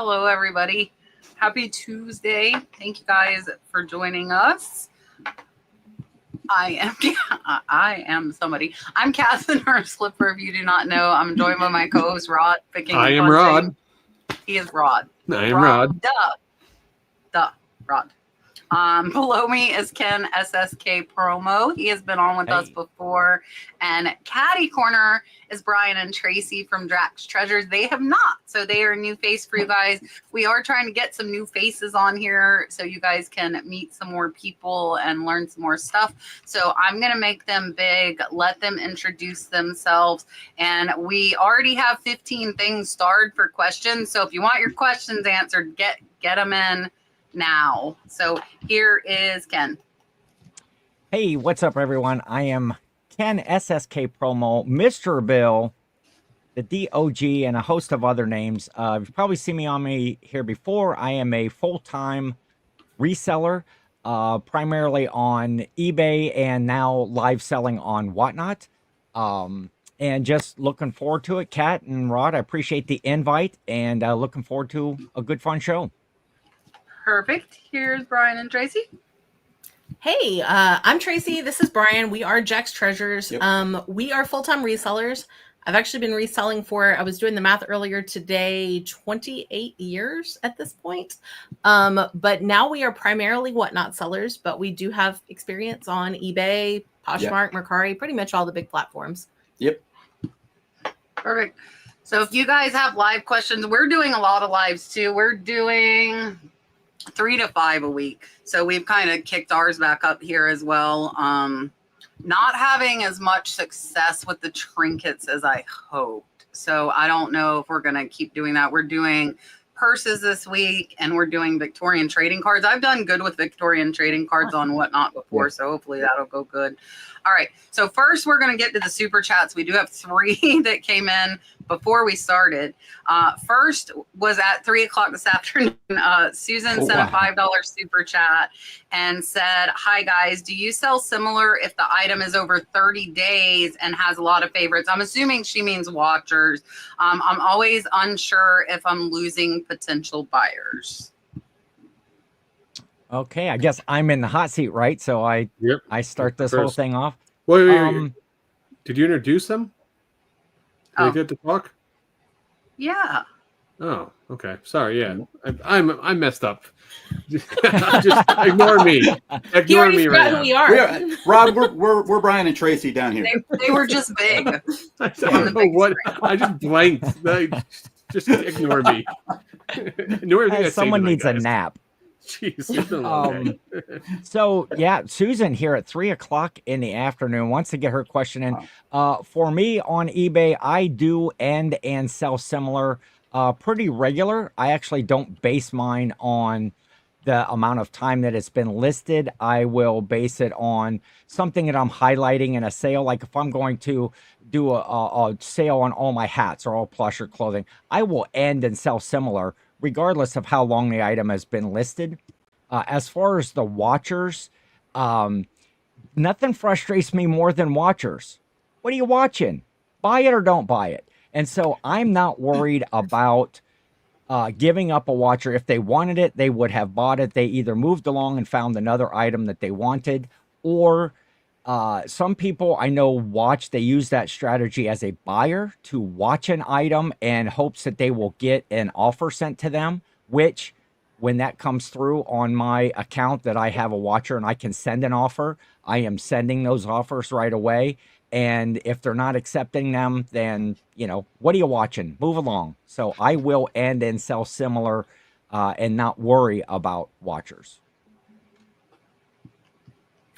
Hello, everybody. Happy Tuesday. Thank you guys for joining us. I am somebody. I'm Catherine Slipper. If you do not know, I'm joined by my co-host Rod. I am Rod. He is Rod. I am Rod. Rod. Below me is Ken, SSKPromo. He has been on with us before. And Caddy Corner is Brian and Tracy from Drax Treasures. They have not. So they are a new face for you guys. We are trying to get some new faces on here so you guys can meet some more people and learn some more stuff. So I'm going to make them big, let them introduce themselves. And we already have 15 things starred for questions. So if you want your questions answered, get them in now. So here is Ken. Hey, what's up, everyone? I am Ken, SSKPromo, Mr. Bill, the DOG, and a host of other names. You've probably seen me here before. I am a full-time reseller, primarily on eBay and now live selling on Whatnot. And just looking forward to it. Kat and Rod, I appreciate the invite and looking forward to a good, fun show. Perfect. Here's Brian and Tracy. Hey, I'm Tracy. This is Brian. We are Jack's Treasures. Yep. We are full-time resellers. I've actually been reselling for, I was doing the math earlier today, 28 years at this point. But now we are primarily Whatnot sellers, but we do have experience on eBay, Poshmark, Mercari, pretty much all the big platforms. Yep. Perfect. So if you guys have live questions, we're doing a lot of lives too. We're doing 3 to 5 a week. So we've kind of kicked ours back up here as well. Not having as much success with the trinkets as I hoped. So I don't know if we're going to keep doing that. We're doing purses this week and we're doing Victorian trading cards. I've done good with Victorian trading cards on Whatnot before. So hopefully that'll go good. All right. So first we're going to get to the super chats. We do have 3 that came in before we started. First was at 3 o'clock this afternoon. Susan sent a $5 super chat and said, "Hi guys, do you sell similar if the item is over 30 days and has a lot of favorites?" I'm assuming she means watchers. I'm always unsure if I'm losing potential buyers. Okay, I guess I'm in the hot seat, right? So I start this whole thing off. Wait. Did you introduce them? They get to talk? Yeah. Oh, okay. Sorry. Yeah, I messed up. Just ignore me. Ignore me right now. We are. Rob, we're Brian and Tracy down here. They were just big. I don't know what. I just blanked. Just ignore me. Someone needs a nap. Jeez. So yeah, Susan here at 3 o'clock in the afternoon wants to get her question in. For me on eBay, I do end and sell similar pretty regular. I actually don't base mine on the amount of time that it's been listed. I will base it on something that I'm highlighting in a sale. Like if I'm going to do a sale on all my hats or all plush or clothing, I will end and sell similar regardless of how long the item has been listed. As far as the watchers, nothing frustrates me more than watchers. What are you watching? Buy it or don't buy it. And so I'm not worried about giving up a watcher. If they wanted it, they would have bought it. They either moved along and found another item that they wanted, or some people I know they use that strategy as a buyer to watch an item in hopes that they will get an offer sent to them, which when that comes through on my account that I have a watcher and I can send an offer, I am sending those offers right away. And if they're not accepting them, then, what are you watching? Move along. So I will end and sell similar and not worry about watchers.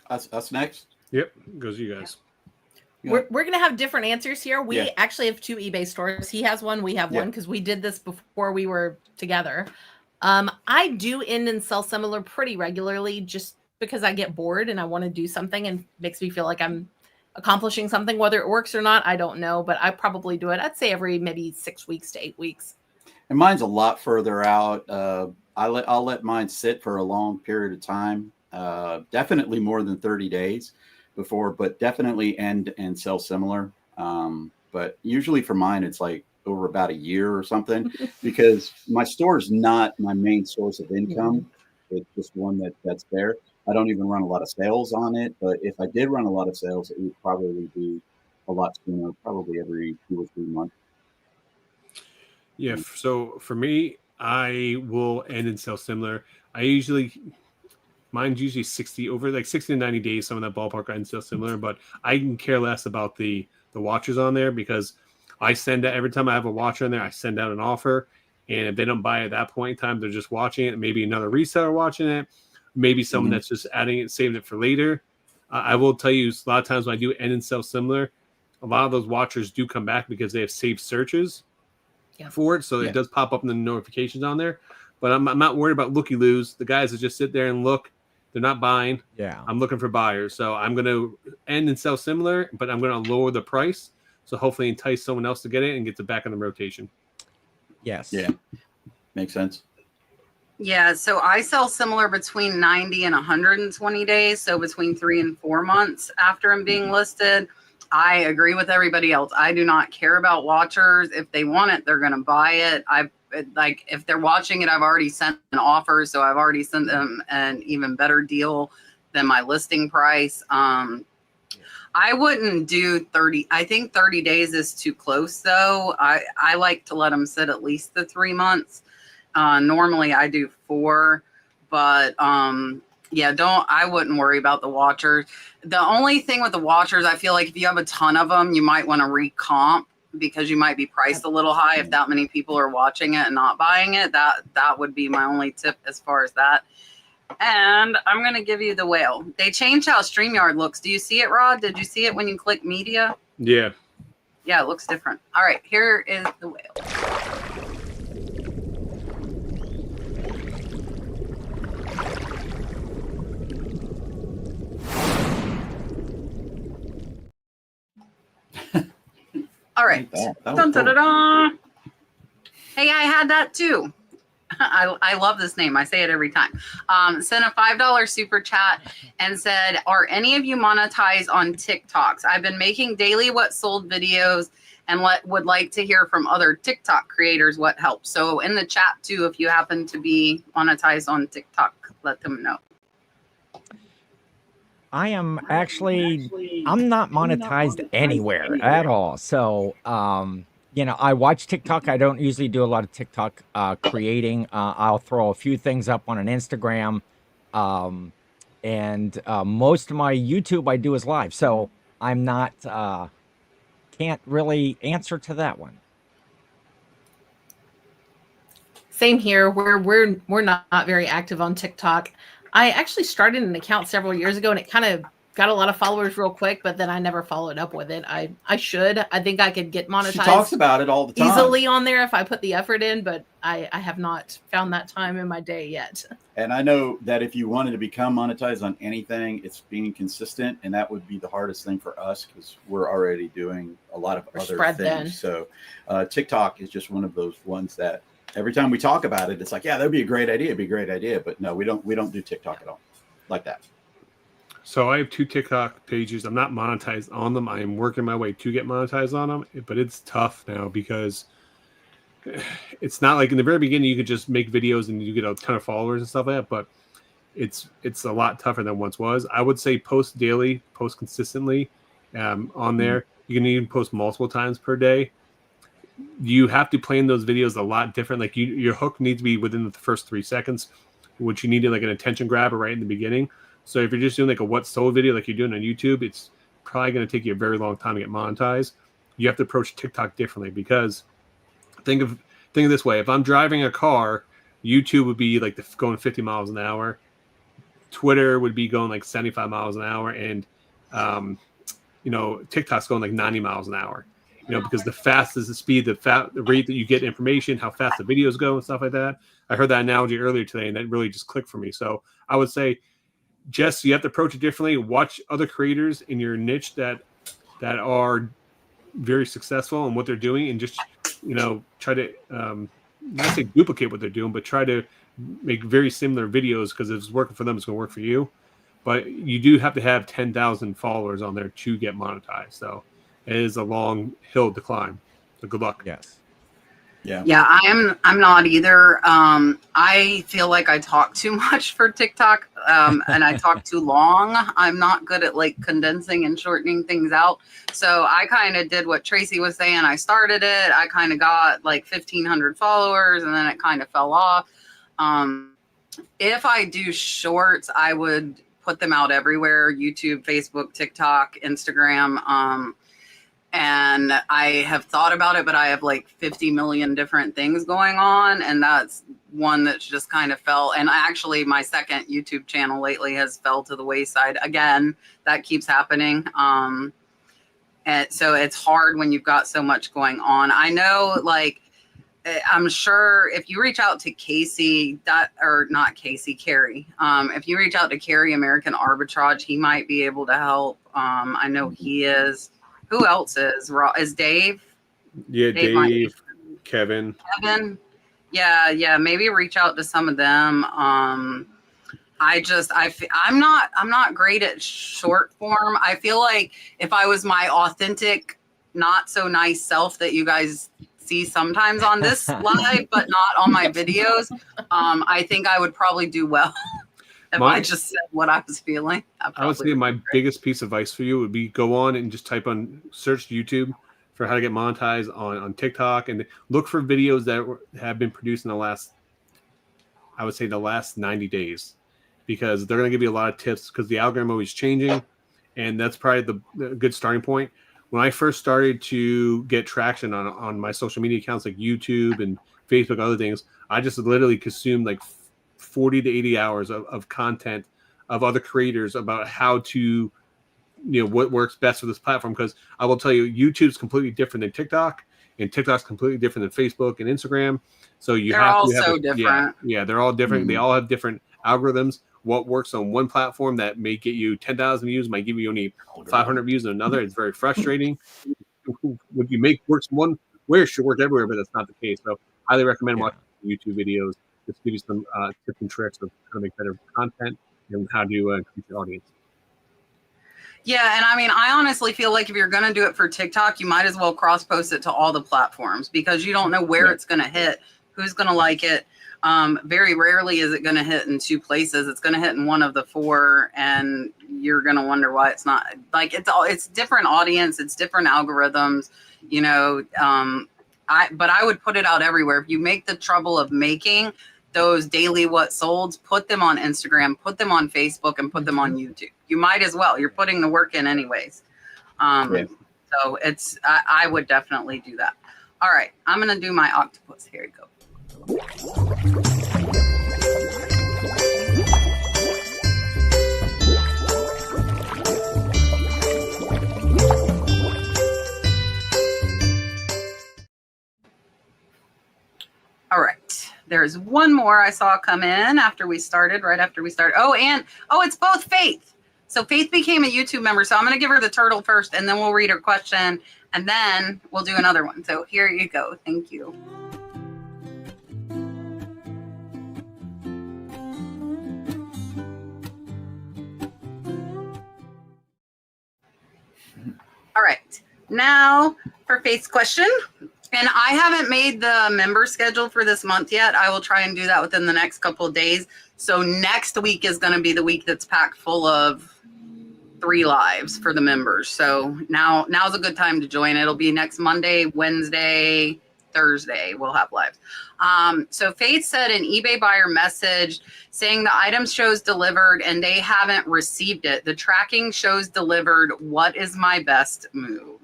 Us next? Yep, goes you guys. We're going to have different answers here. We actually have 2 eBay stores. He has one, we have one, because we did this before we were together. I do end and sell similar pretty regularly just because I get bored and I want to do something and makes me feel like I'm accomplishing something. Whether it works or not, I don't know, but I probably do it. I'd say every maybe 6 weeks to 8 weeks. And mine's a lot further out. I'll let mine sit for a long period of time. Definitely more than 30 days before, but definitely end and sell similar. But usually for mine, it's like over about a year or something, because my store is not my main source of income. It's just one that's there. I don't even run a lot of sales on it, but if I did run a lot of sales, it would probably be a lot sooner, probably every 2 or 3 months. Yeah. So for me, I will end and sell similar. Mine's usually 60 to 90 days. Some of that ballpark I end sell similar, but I can care less about the watchers on there, because I send out every time I have a watcher on there, I send out an offer. And if they don't buy it at that point in time, they're just watching it. Maybe another reseller watching it, maybe someone that's just adding it, saving it for later. I will tell you, a lot of times when I do end and sell similar, a lot of those watchers do come back because they have saved searches for it. So it does pop up in the notifications on there. But I'm not worried about looky-loos. The guys that just sit there and look, they're not buying. Yeah. I'm looking for buyers. So I'm going to end and sell similar, but I'm going to lower the price. So hopefully entice someone else to get it and get it back in the rotation. Yes. Yeah. Makes sense. Yeah, so I sell similar between 90 and 120 days, so between 3 and 4 months after I'm being listed. I agree with everybody else. I do not care about watchers. If they want it, they're going to buy it. If they're watching it, I've already sent an offer, so I've already sent them an even better deal than my listing price. I wouldn't do 30. I think 30 days is too close, though. I like to let them sit at least the 3 months. Normally I do 4, but I wouldn't worry about the watchers. The only thing with the watchers, I feel like if you have a ton of them, you might want to recomp, because you might be priced a little high if that many people are watching it and not buying it. That would be my only tip as far as that. And I'm going to give you the whale. They changed how StreamYard looks. Do you see it, Rod? Did you see it when you click media? Yeah. Yeah, it looks different. All right, here is the whale. All right. Dun, dun, dun, dun. Hey, I had that too. I love this name. I say it every time. Sent a $5 super chat and said, are any of you monetized on TikToks? I've been making daily what sold videos and would like to hear from other TikTok creators what helps. So in the chat too, if you happen to be monetized on TikTok, let them know. I'm not monetized anywhere at all. So, I watch TikTok. I don't usually do a lot of TikTok creating. I'll throw a few things up on an Instagram. And most of my YouTube I do is live. So I'm not, can't really answer to that one. Same here. We're not very active on TikTok. I actually started an account several years ago, and it kind of got a lot of followers real quick, but then I never followed up with it. I should. I think I could get monetized. She talks about it all the time. Easily on there if I put the effort in, but I have not found that time in my day yet. And I know that if you wanted to become monetized on anything, it's being consistent, and that would be the hardest thing for us because we're already doing a lot of other things. Then. So TikTok is just one of those ones that every time we talk about it, it's like, yeah, that'd be a great idea. It'd be a great idea. But no, we don't do TikTok at all like that. So I have 2 TikTok pages. I'm not monetized on them. I am working my way to get monetized on them, but it's tough now because it's not like in the very beginning you could just make videos and you get a ton of followers and stuff like that. But it's a lot tougher than once was. I would say post daily, post consistently on there. You can even post multiple times per day. You have to plan those videos a lot different. Like your hook needs to be within the first 3 seconds, which you need like an attention grabber right in the beginning. So if you're just doing like a what sold video like you're doing on YouTube, it's probably going to take you a very long time to get monetized. You have to approach TikTok differently because think of it this way. If I'm driving a car, YouTube would be like going 50 miles an hour. Twitter would be going like 75 miles an hour. And, TikTok's going like 90 miles an hour. Because the fastest the speed, the rate that you get information, how fast the videos go and stuff like that. I heard that analogy earlier today, and that really just clicked for me. So I would say, Jess, you have to approach it differently. Watch other creators in your niche that are very successful in what they're doing, and just try to not say duplicate what they're doing, but try to make very similar videos because if it's working for them, it's going to work for you. But you do have to have 10,000 followers on there to get monetized. So it is a long hill to climb. So good luck. Yes. Yeah, I'm not either. I feel like I talk too much for TikTok, and I talk too long. I'm not good at like condensing and shortening things out. So I kind of did what Tracy was saying. I started it. I kind of got like 1,500 followers, and then it kind of fell off. If I do shorts, I would put them out everywhere: YouTube, Facebook, TikTok, Instagram. And I have thought about it, but I have like 50 million different things going on. And that's one that's just kind of fell. And actually my second YouTube channel lately has fell to the wayside again. That keeps happening. And so it's hard when you've got so much going on. I know, like, I'm sure if you reach out to Casey, Carrie, if you reach out to Carrie American Arbitrage, he might be able to help. I know he is. Who else is Dave? Yeah, Dave, Kevin. Yeah. Maybe reach out to some of them. I'm not great at short form. I feel like if I was my authentic, not so nice self that you guys see sometimes on this live, but not on my videos, I think I would probably do well. If I just said what I was feeling. I would say my biggest piece of advice for you would be go on and just search YouTube for how to get monetized on TikTok, and look for videos that have been produced in the last 90 days, because they're going to give you a lot of tips, because the algorithm is always changing, and that's probably the good starting point. When I first started to get traction on my social media accounts like YouTube and Facebook and other things, I just literally consumed like 40 to 80 hours of content of other creators about how to, what works best for this platform. Because I will tell you, YouTube's completely different than TikTok, and TikTok's completely different than Facebook and Instagram. So they're all different. Yeah, they're all different. Mm-hmm. They all have different algorithms. What works on one platform that may get you 10,000 views might give you only 500 views on another. It's very frustrating. What you make works one way should work everywhere, but that's not the case. So I highly recommend watching YouTube videos. Just give you some tips and tricks of how to make better content and how to increase your audience. Yeah, and I mean, I honestly feel like if you're going to do it for TikTok, you might as well cross-post it to all the platforms, because you don't know where it's going to hit, who's going to like it. Very rarely is it going to hit in 2 places. It's going to hit in one of the 4, and you're going to wonder why it's not. Like, it's different audience, it's different algorithms, but I would put it out everywhere. If you make the trouble of making those daily what solds, put them on Instagram, put them on Facebook, and put them on YouTube. You might as well. You're putting the work in anyways. So I would definitely do that. All right, I'm going to do my octopus. Here you go. All right. There's one more I saw come in right after we started. Oh, it's both Faith. So Faith became a YouTube member. So I'm going to give her the turtle first, and then we'll read her question, and then we'll do another one. So here you go. Thank you. All right. Now for Faith's question. And I haven't made the member schedule for this month yet. I will try and do that within the next couple of days. So next week is going to be the week that's packed full of 3 lives for the members. So now's a good time to join. It'll be next Monday, Wednesday, Thursday. We'll have lives. So Faith said an eBay buyer messaged saying the item shows delivered and they haven't received it. The tracking shows delivered. What is my best move?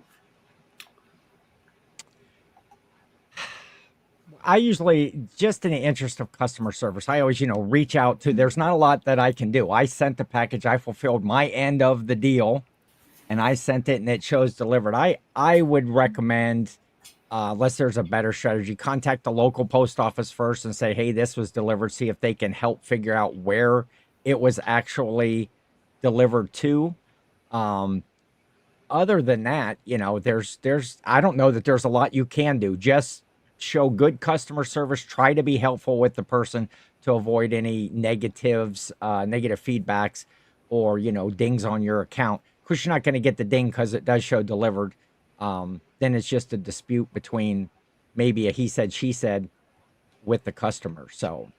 I usually, just in the interest of customer service, I always, reach out to, there's not a lot that I can do. I sent the package, I fulfilled my end of the deal, and I sent it and it shows delivered. I would recommend, unless there's a better strategy, contact the local post office first and say, hey, this was delivered. See if they can help figure out where it was actually delivered to. Other than that, I don't know that there's a lot you can do. Just show good customer service, try to be helpful with the person to avoid any negatives, negative feedbacks, or, dings on your account. Of course, you're not going to get the ding because it does show delivered. Then it's just a dispute between maybe a he said, she said with the customer. So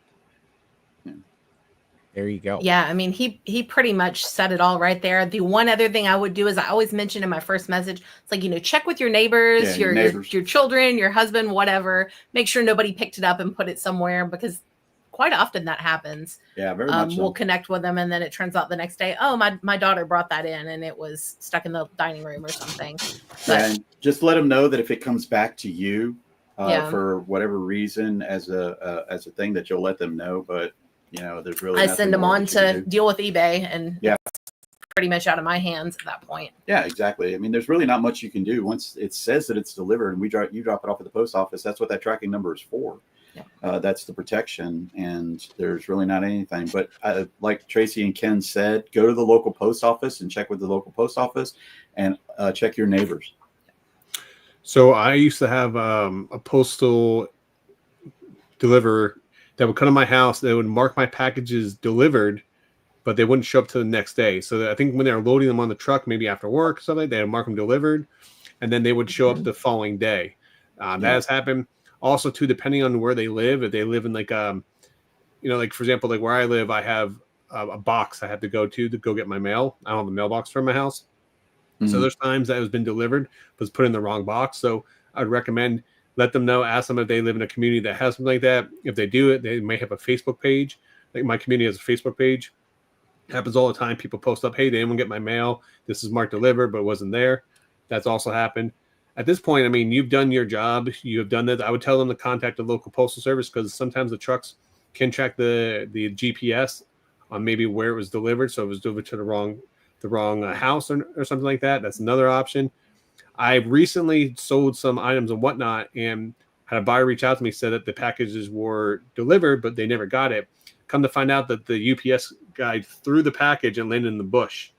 there you go. Yeah, I mean, he pretty much said it all right there. The one other thing I would do is I always mention in my first message, it's like, you know, check with your neighbors, your children, your husband, whatever. Make sure nobody picked it up and put it somewhere, because quite often that happens. Yeah, very much so. We'll connect with them, and then it turns out the next day, oh, my daughter brought that in and it was stuck in the dining room or something. But, and just let them know that if it comes back to you for whatever reason as a thing, that you'll let them know. But you know, there's really I send them on to deal with eBay, and it's pretty much out of my hands at that point. Yeah, exactly. I mean, there's really not much you can do once it says that it's delivered and you drop it off at the post office. That's what that tracking number is for. Yeah. That's the protection, and there's really not anything. But like Tracy and Ken said, go to the local post office and check with the local post office, and check your neighbors. So I used to have a postal deliverer that would come to my house. They would mark my packages delivered, but they wouldn't show up till the next day. So I think when they were loading them on the truck, maybe after work or something, they would mark them delivered, and then they would show up the following day. That has happened. Also, too, depending on where they live, if they live in like, you know, like for example, like where I live, I have a box I have to go get my mail. I don't have a mailbox for my house. Mm-hmm. So there's times that it has been delivered, but it's put in the wrong box. So I'd recommend let them know, ask them if they live in a community that has something like that. If they do it, they may have a Facebook page. Like my community has a Facebook page. It happens all the time. People post up, hey, they didn't get my mail. This is marked delivered, but it wasn't there. That's also happened. At this point, I mean, you've done your job. You have done that. I would tell them to contact the local postal service, because sometimes the trucks can track the GPS on maybe where it was delivered. So it was delivered to the wrong house or something like that. That's another option. I recently sold some items and whatnot, and had a buyer reach out to me, said that the packages were delivered, but they never got it. Come to find out that the UPS guy threw the package and landed in the bush.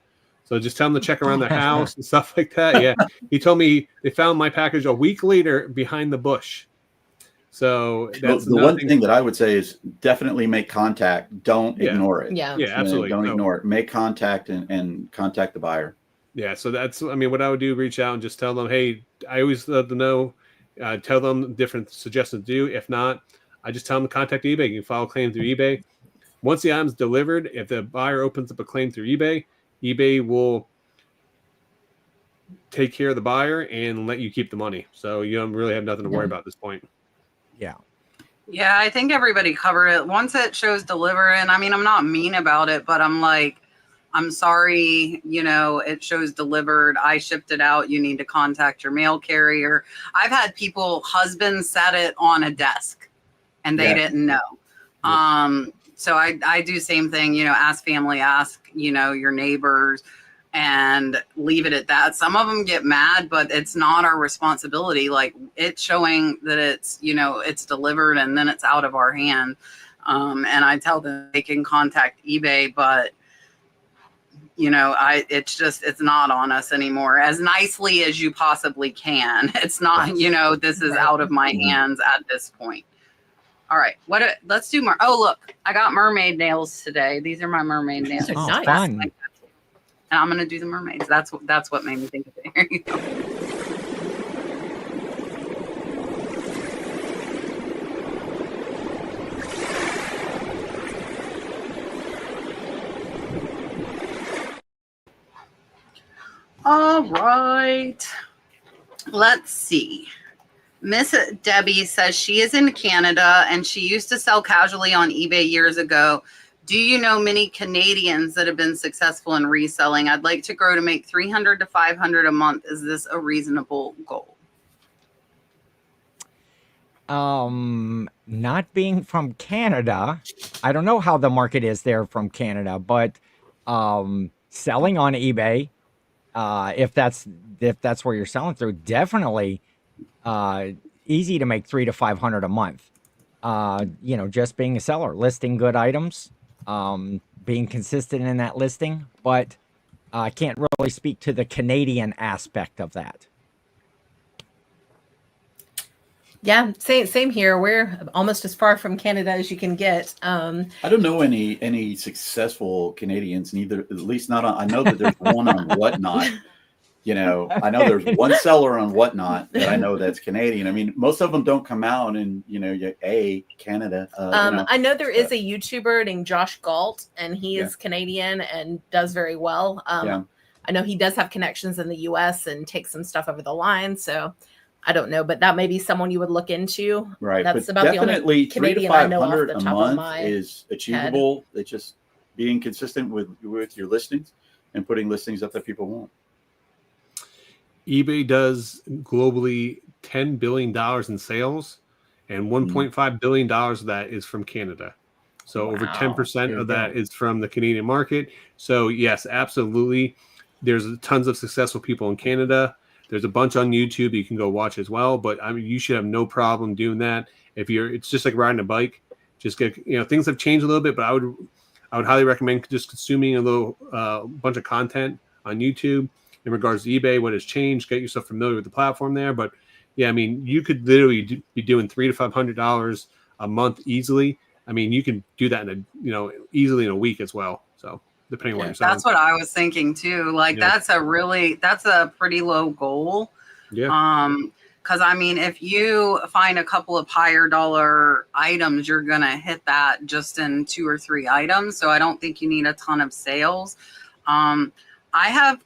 So just tell them to check around their house and stuff like that. Yeah. He told me they found my package a week later behind the bush. So that's the one thing that I would say is definitely make contact. Don't ignore it. Yeah, absolutely. Don't ignore it. Make contact and contact the buyer. Yeah. So that's, I mean, what I would do, reach out and just tell them, hey, I always let them know, tell them different suggestions to do. If not, I just tell them to contact eBay. You can file a claim through eBay. Once the item's delivered, if the buyer opens up a claim through eBay, eBay will take care of the buyer and let you keep the money. So you don't really have nothing to worry about at this point. Yeah. Yeah, I think everybody covered it. Once it shows deliver, and I mean, I'm not mean about it, but I'm like, I'm sorry, you know, it shows delivered. I shipped it out. You need to contact your mail carrier. I've had husbands set it on a desk and they didn't know. Yeah. So I do same thing, you know, ask family, ask, you know, your neighbors, and leave it at that. Some of them get mad, but it's not our responsibility. Like, it's showing that it's, you know, it's delivered and then it's out of our hand. And I tell them they can contact eBay, but you know, it's not on us anymore, as nicely as you possibly can. It's not, you know, this is out of my hands at this point. All right, let's do more. Oh, look, I got mermaid nails today. These are my mermaid nails. Oh, nice. Fun. And I'm gonna do the mermaids. That's what made me think of it. Here you go. All right, let's see. Miss Debbie says she is in Canada and she used to sell casually on eBay years ago. Do you know many Canadians that have been successful in reselling? I'd like to grow to make $300 to $500 a month. Is this a reasonable goal? Not being from Canada, I don't know how the market is there from Canada, but selling on eBay, if that's where you're selling through, definitely easy to make $300 to $500 a month. You know, just being a seller, listing good items, being consistent in that listing, but I can't really speak to the Canadian aspect of that. Yeah, same here. We're almost as far from Canada as you can get. I don't know any successful Canadians, neither, at least not on, I know that there's one on Whatnot, You know, I know there's one seller on Whatnot that I know that's Canadian. I mean, most of them don't come out in, you know, Canada. I know there is a YouTuber named Josh Galt, and he is Canadian and does very well. I know he does have connections in the US and takes some stuff over the line. So I don't know, but that may be someone you would look into. Right. That's but about definitely the only Canadian I know off the a top month of my is achievable. Head. It's just being consistent with your listings and putting listings up that people want. eBay does globally $10 billion in sales, and $1.5 billion of that is from Canada. So over 10% of that is from the Canadian market. So yes, absolutely. There's tons of successful people in Canada. There's a bunch on YouTube you can go watch as well. But I mean, you should have no problem doing that. It's just like riding a bike. Just get, things have changed a little bit, but I would highly recommend just consuming a little bunch of content on YouTube in regards to eBay, what has changed, get yourself familiar with the platform there. But yeah, I mean, you could literally be doing $300 to $500 a month easily. I mean, you can do that easily in a week as well. So depending on what you're selling. That's what I was thinking too. Like that's a pretty low goal. Yeah. Because I mean, if you find a couple of higher dollar items, you're gonna hit that just in 2 or 3 items. So I don't think you need a ton of sales. I have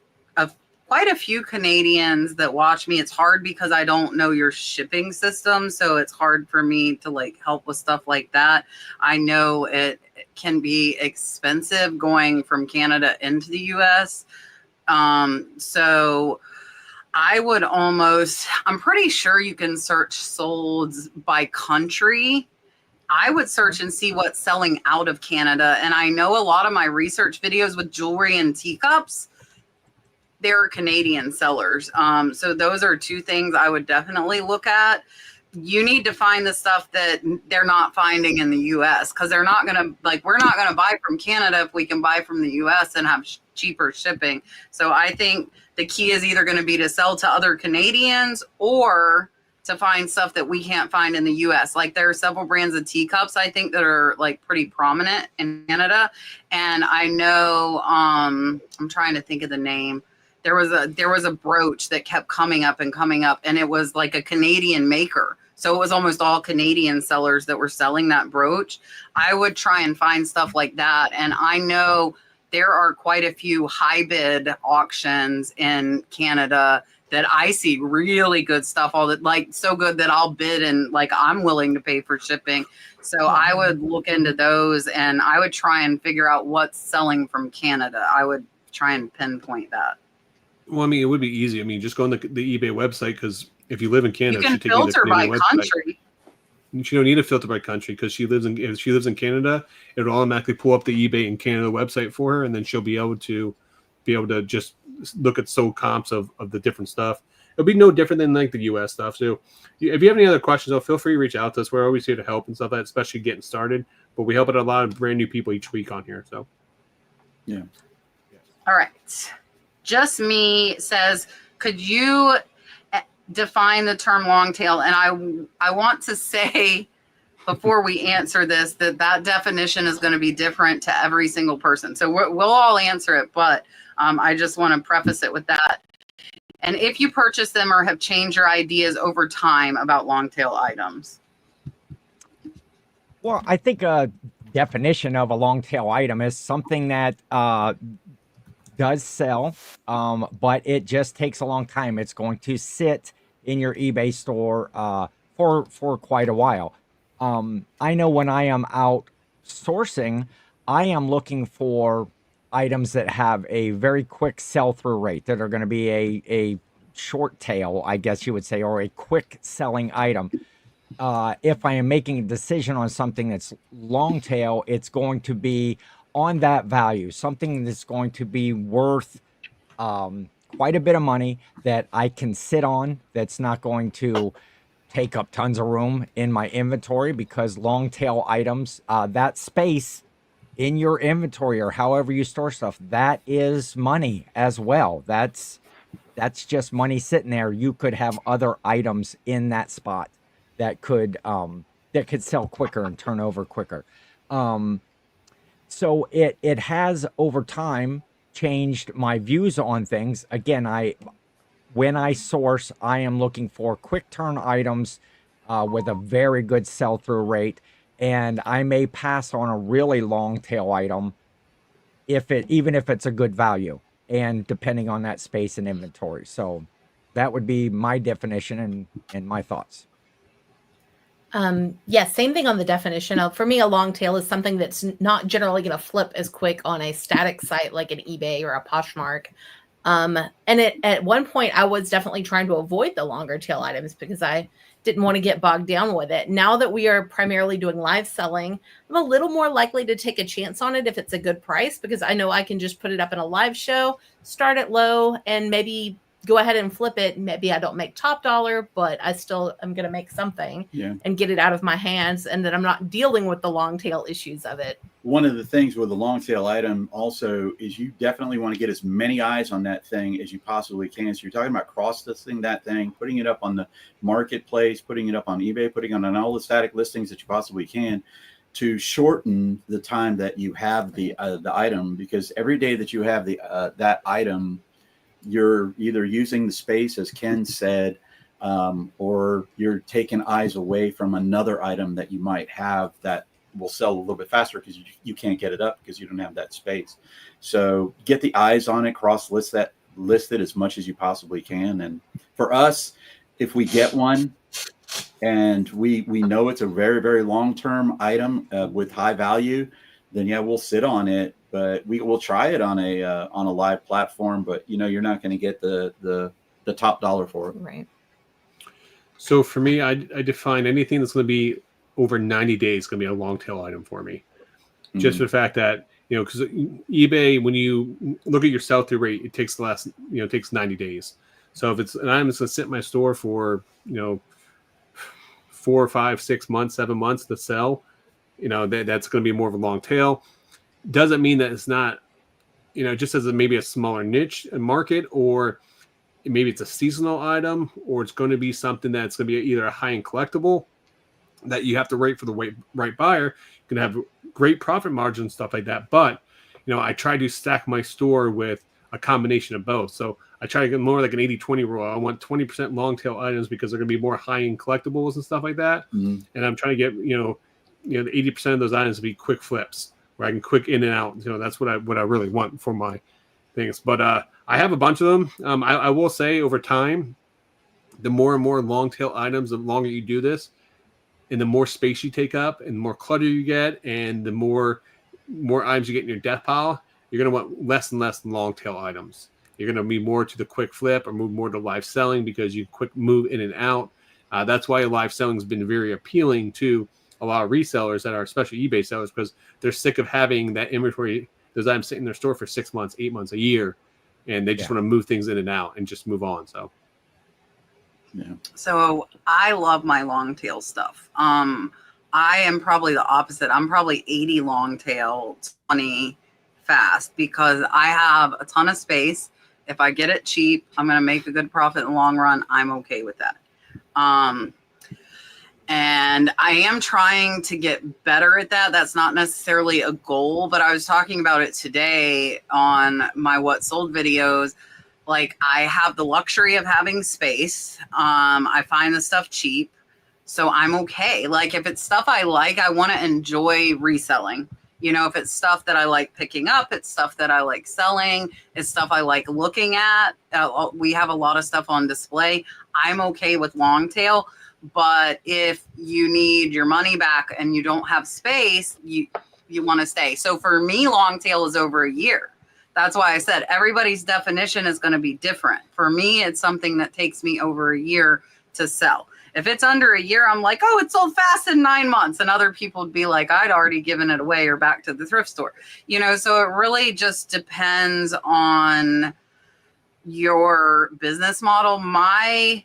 quite a few Canadians that watch me. It's hard because I don't know your shipping system, so it's hard for me to like help with stuff like that. I know it can be expensive going from Canada into the US. So I would I'm pretty sure you can search solds by country. I would search and see what's selling out of Canada. And I know a lot of my research videos with jewelry and teacups, they're Canadian sellers. So those are 2 things I would definitely look at. You need to find the stuff that they're not finding in the US, because they're not going to, we're not going to buy from Canada if we can buy from the US and have cheaper shipping. So I think the key is either going to be to sell to other Canadians or to find stuff that we can't find in the US. Like there are several brands of teacups, I think, that are like pretty prominent in Canada. And I know, I'm trying to think of the name. There was a brooch that kept coming up, and it was like a Canadian maker. So it was almost all Canadian sellers that were selling that brooch. I would try and find stuff like that. And I know there are quite a few high bid auctions in Canada that I see really good stuff, so good that I'll bid and I'm willing to pay for shipping. So I would look into those, and I would try and figure out what's selling from Canada. I would try and pinpoint that. Well, I mean, it would be easy. I mean, just go on the eBay website, because if you live in Canada, you can filter by country. You don't need to filter by country, because if she lives in Canada, it'll automatically pull up the eBay in Canada website for her, and then she'll be able to just look at sold comps of the different stuff. It'll be no different than the US stuff. So if you have any other questions, though, feel free to reach out to us. We're always here to help and stuff, especially getting started. But we help out a lot of brand new people each week on here. So yeah. All right. Just Me says, could you define the term long tail? And I want to say before we answer this that definition is going to be different to every single person. So we'll all answer it, but I just want to preface it with that. And if you purchase them or have changed your ideas over time about long tail items. Well, I think a definition of a long tail item is something that does sell, but it just takes a long time. It's going to sit in your eBay store for quite a while. I know when I am out sourcing, I am looking for items that have a very quick sell-through rate, that are going to be a short tail, I guess you would say, or a quick selling item. If I am making a decision on something that's long tail, it's going to be on that value, something that's going to be worth quite a bit of money, that I can sit on, that's not going to take up tons of room in my inventory, because long tail items, that space in your inventory or however you store stuff, that is money as well. That's just money sitting there. You could have other items in that spot that could sell quicker and turn over quicker. So it has over time changed my views on things. Again, when I source, I am looking for quick turn items with a very good sell-through rate, and I may pass on a really long tail item even if it's a good value, and depending on that space and inventory. So that would be my definition and my thoughts. Yeah, same thing on the definition. For me, a long tail is something that's not generally going to flip as quick on a static site like an eBay or a Poshmark. And at one point, I was definitely trying to avoid the longer tail items because I didn't want to get bogged down with it. Now that we are primarily doing live selling, I'm a little more likely to take a chance on it if it's a good price, because I know I can just put it up in a live show, start it low, and maybe go ahead and flip it. Maybe I don't make top dollar, but I still am going to make something and get it out of my hands, and then I'm not dealing with the long tail issues of it. One of the things with a long tail item also is you definitely want to get as many eyes on that thing as you possibly can. So you're talking about cross-listing that thing, putting it up on the marketplace, putting it up on eBay, putting it on all the static listings that you possibly can, to shorten the time that you have the item, because every day that you have the that item, you're either using the space, as Ken said, or you're taking eyes away from another item that you might have that will sell a little bit faster because you can't get it up because you don't have that space. So get the eyes on it, list it as much as you possibly can. And for us, if we get one and we know it's a very, very long-term item with high value, then yeah, we'll sit on it. But we'll try it on a live platform, but you're not going to get the top dollar for it. Right. So for me, I define anything that's going to be over 90 days going to be a long tail item for me. Mm-hmm. Just for the fact that, because eBay, when you look at your sell through rate, it takes it takes 90 days. So if it's an item that's going to sit in my store for, 4, 5, 6 months, 7 months to sell, that's going to be more of a long tail. Doesn't mean that it's not, just as maybe a smaller niche market, or maybe it's a seasonal item, or it's going to be something that's going to be either a high-end collectible that you have to rate for the right buyer. You can have great profit margin, stuff like that. But, I try to stack my store with a combination of both. So I try to get more like an 80-20 rule. I want 20% long tail items because they're going to be more high-end collectibles and stuff like that. Mm-hmm. And I'm trying to get, the 80% of those items to be quick flips where I can quick in and out. That's what I really want for my things. But I have a bunch of them. I will say over time, the more and more long tail items, the longer you do this, and the more space you take up and the more clutter you get, and the more items you get in your death pile, you're going to want less and less long tail items. You're going to be more to the quick flip or move more to live selling because you quick move in and out. That's why live selling has been very appealing to a lot of resellers that are especially eBay sellers, because they're sick of having that inventory, those items sitting in their store for 6 months, 8 months, a year, and they just want to move things in and out and just move on. So. Yeah. So I love my long tail stuff. I am probably the opposite. I'm probably 80 long tail, 20 fast, because I have a ton of space. If I get it cheap, I'm going to make a good profit in the long run. I'm okay with that. And I am trying to get better at that. That's not necessarily a goal, but I was talking about it today on my What Sold videos. Like, I have the luxury of having space. I find the stuff cheap, so I'm okay. Like, if it's stuff I like, I want to enjoy reselling. If it's stuff that I like picking up, it's stuff that I like selling, it's stuff I like looking at. We have a lot of stuff on display. I'm okay with long tail, but if you need your money back and you don't have space, you want to stay. So for me, long tail is over a year. That's why I said everybody's definition is going to be different. For me, it's something that takes me over a year to sell. If it's under a year, I'm like, oh, it sold fast in 9 months. And other people would be like, I'd already given it away or back to the thrift store. So it really just depends on your business model. My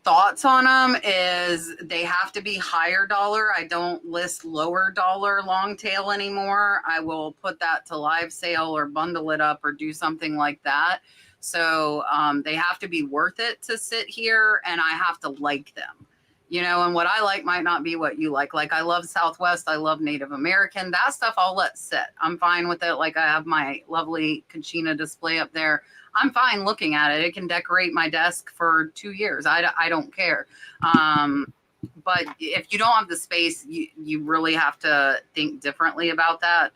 thoughts on them is they have to be higher dollar. I don't list lower dollar long tail anymore. I will put that to live sale or bundle it up or do something like that. So they have to be worth it to sit here, and I have to like them. and what I like might not be what you like. Like, I love Southwest. I love Native American. That stuff I'll let sit. I'm fine with it. Like, I have my lovely Kachina display up there. I'm fine looking at it. It can decorate my desk for 2 years. I don't care. But if you don't have the space, you really have to think differently about that.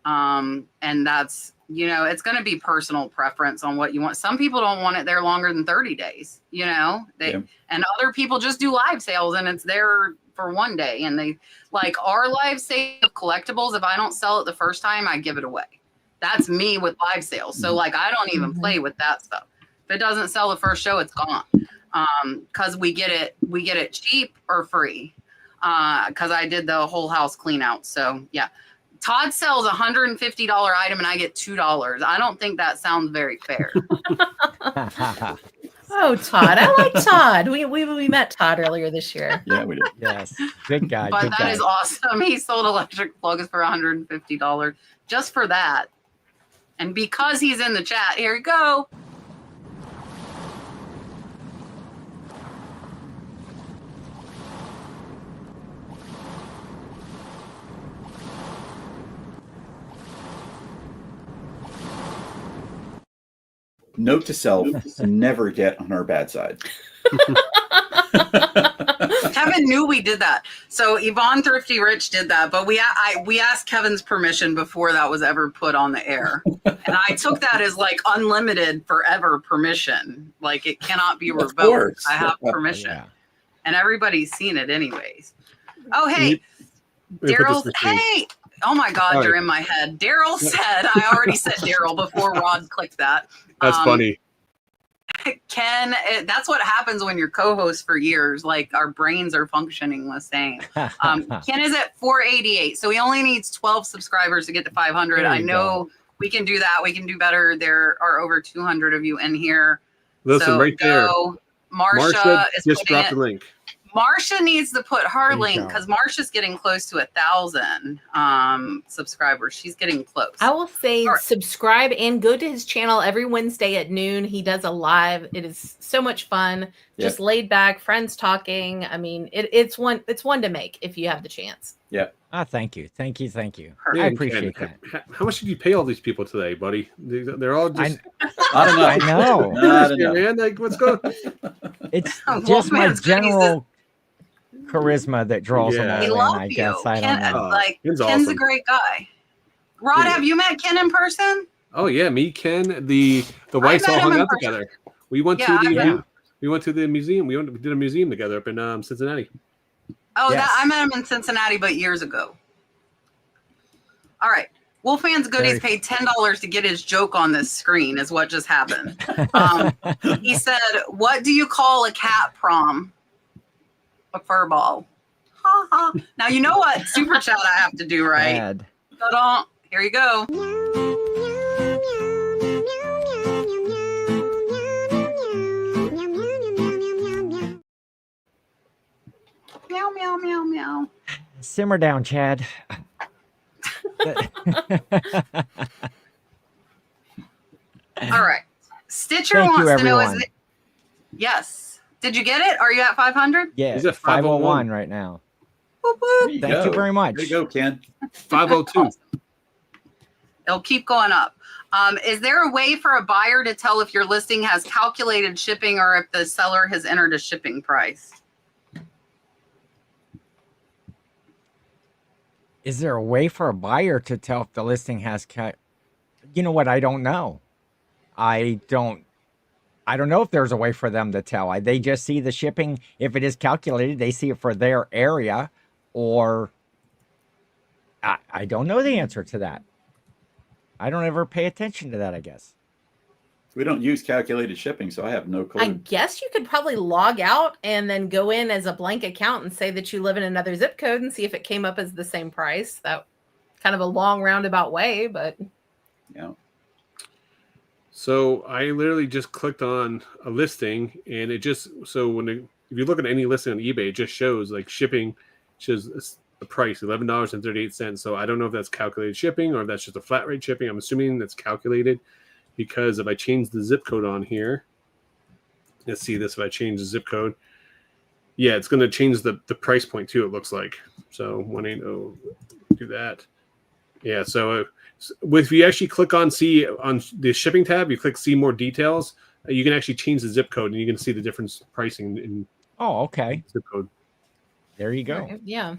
And that's, it's going to be personal preference on what you want. Some people don't want it there longer than 30 days, and other people just do live sales and it's there for one day. And they like our live sale of collectibles. If I don't sell it the first time, I give it away. That's me with live sales. So like, I don't even play with that stuff. If it doesn't sell the first show, it's gone. Cause we get it cheap or free. Cause I did the whole house clean out. So yeah. Todd sells a $150 item and I get $2. I don't think that sounds very fair. Oh, Todd. I like Todd. We met Todd earlier this year. Yeah, we did. Yes. Good guy. But good that guy. is awesome. He sold electric plugs for $150 just for that. And because he's in the chat, here you go. Note to self: never get on our bad side. Kevin knew we did that. So Yvonne Thrifty Rich did that, but we asked Kevin's permission before that was ever put on the air. And I took that as like unlimited forever permission. Like, it cannot be revoked. I have permission. Yeah. And everybody's seen it anyways. Oh, hey, Daryl. Hey. Oh my God, you're in my head. Daryl said, I already said Daryl before Rod clicked that. That's funny. Ken, that's what happens when you're co-host for years. Like, our brains are functioning the same. Ken is at 488, so he only needs 12 subscribers to get to 500. I know we can do that. We can do better. There are over 200 of you in here. Listen, so right there. Marsha is just dropped the link. Marsha needs to put her link because Marsha's getting close to 1,000 subscribers. She's getting close. I will say subscribe and go to his channel every Wednesday at noon. He does a live. It is so much fun. Just laid back, friends talking. I mean, it's one to make if you have the chance. Yeah. Thank you. Perfect. I appreciate that. How much did you pay all these people today, buddy? They're all just. I don't know. I know. I don't know. Man, like, what's going? It's just my general charisma that draws them all in, I guess. I don't know. Ken's awesome. a great guy. Rod, have you met Ken in person? Oh yeah, me, Ken, the wives all hung out together. We went to the museum. We did a museum together up in Cincinnati. Oh, yes. I met him in Cincinnati, but years ago. All right. Wolfman's Goodies paid $10 to get his joke on this screen, is what just happened. He said, "What do you call a cat prom?" A fur ball. Ha ha. Now, you know what super chat I have to do, right? Ta-da. Here you go. Meow, meow, meow, meow. Simmer down, Chad. All right. Stitcher wants to know, yes. Did you get it? Are you at 500? Yeah. He's at 501 right now. Boop, boop. Thank you very much. There you go, Ken. 502. It'll keep going up. Is there a way for a buyer to tell if your listing has calculated shipping or if the seller has entered a shipping price? Is there a way for a buyer to tell if the listing has you know what? I don't know. I don't know if there's a way for them to tell. They just see the shipping. If it is calculated, they see it for their area, or I don't know the answer to that. I don't ever pay attention to that, I guess. We don't use calculated shipping, so I have no clue. I guess you could probably log out and then go in as a blank account and say that you live in another zip code and see if it came up as the same price. That kind of a long roundabout way, but yeah. So I literally just clicked on a listing, and it just if you look at any listing on eBay, it just shows like shipping, shows the price $11.38. So I don't know if that's calculated shipping or if that's just a flat rate shipping. I'm assuming that's calculated, because if I change the zip code on here, let's see this. If I change the zip code, Yeah, it's going to change the price point too, it looks like. So 180, do that. Yeah, so if you actually click on the shipping tab, you click see more details, you can actually change the zip code and you can see the difference pricing in okay. zip code. There you go. Yeah.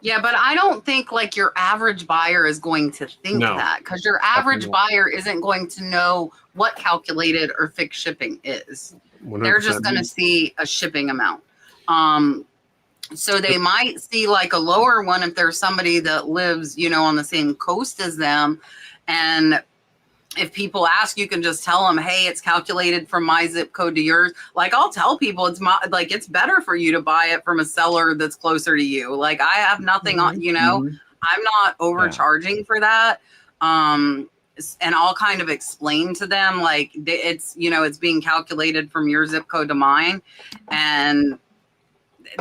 Yeah, but I don't think like your average buyer is going to think that, because your average buyer isn't going to know what calculated or fixed shipping is. 100%. They're just going to see a shipping amount. So they might see like a lower one if there's somebody that lives, on the same coast as them. And if people ask, you can just tell them, hey, it's calculated from my zip code to yours. Like I'll tell people it's better for you to buy it from a seller that's closer to you. Like I have nothing on, I'm not overcharging for that. And I'll kind of explain to them like it's, it's being calculated from your zip code to mine. And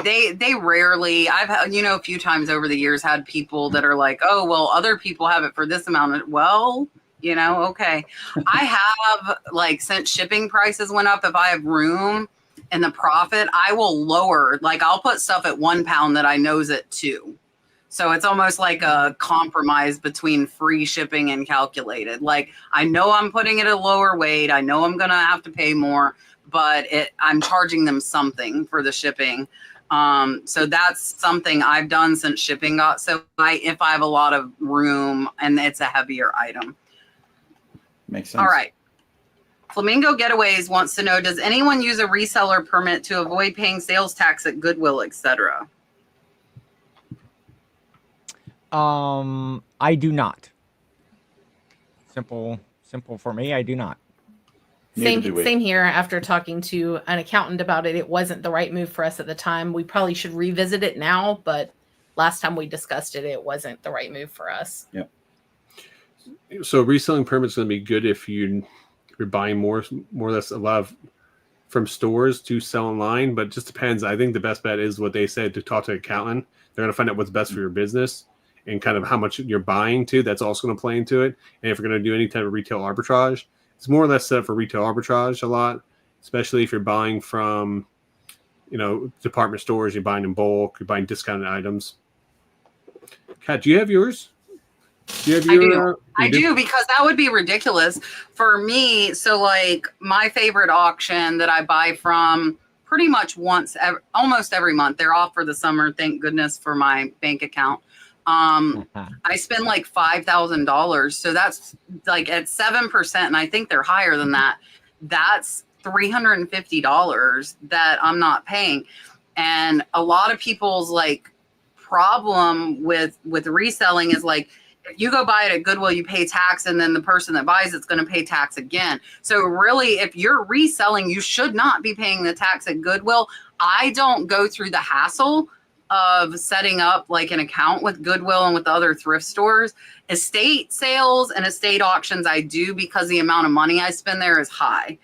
they rarely, I've had, a few times over the years had people that are like, oh, well, other people have it for this amount. Well, okay. I have since shipping prices went up, if I have room and the profit, I will lower, I'll put stuff at £1 that I know's at 2. So it's almost like a compromise between free shipping and calculated. I know I'm putting it at a lower weight. I know I'm going to have to pay more, but I'm charging them something for the shipping. So that's something I've done since shipping got so high, if I have a lot of room and it's a heavier item. Makes sense. All right. Flamingo Getaways wants to know, does anyone use a reseller permit to avoid paying sales tax at Goodwill, etc.? I do not. Simple for me. I do not. Same here. After talking to an accountant about it, it wasn't the right move for us at the time. We probably should revisit it now, but last time we discussed it, it wasn't the right move for us. Yep. So reselling permits going to be good if you're buying more or less a lot of from stores to sell online, but it just depends. I think the best bet is what they said, to talk to an accountant. They're going to find out what's best for your business and kind of how much you're buying to. That's also going to play into it. And if you're going to do any type of retail arbitrage, it's more or less set up for retail arbitrage a lot, especially if you're buying from, department stores, you're buying in bulk, you're buying discounted items. Kat, do you have yours? I do, because that would be ridiculous for me. So my favorite auction that I buy from pretty much almost every month, they're off for the summer. Thank goodness for my bank account. I spend $5,000. So that's at 7%. And I think they're higher than that. That's $350 that I'm not paying. And a lot of people's problem with reselling is if you go buy it at Goodwill, you pay tax, and then the person that buys it's going to pay tax again. So really, if you're reselling, you should not be paying the tax at Goodwill. I don't go through the hassle of setting up an account with Goodwill and with other thrift stores. Estate sales and estate auctions I do, because the amount of money I spend there is high.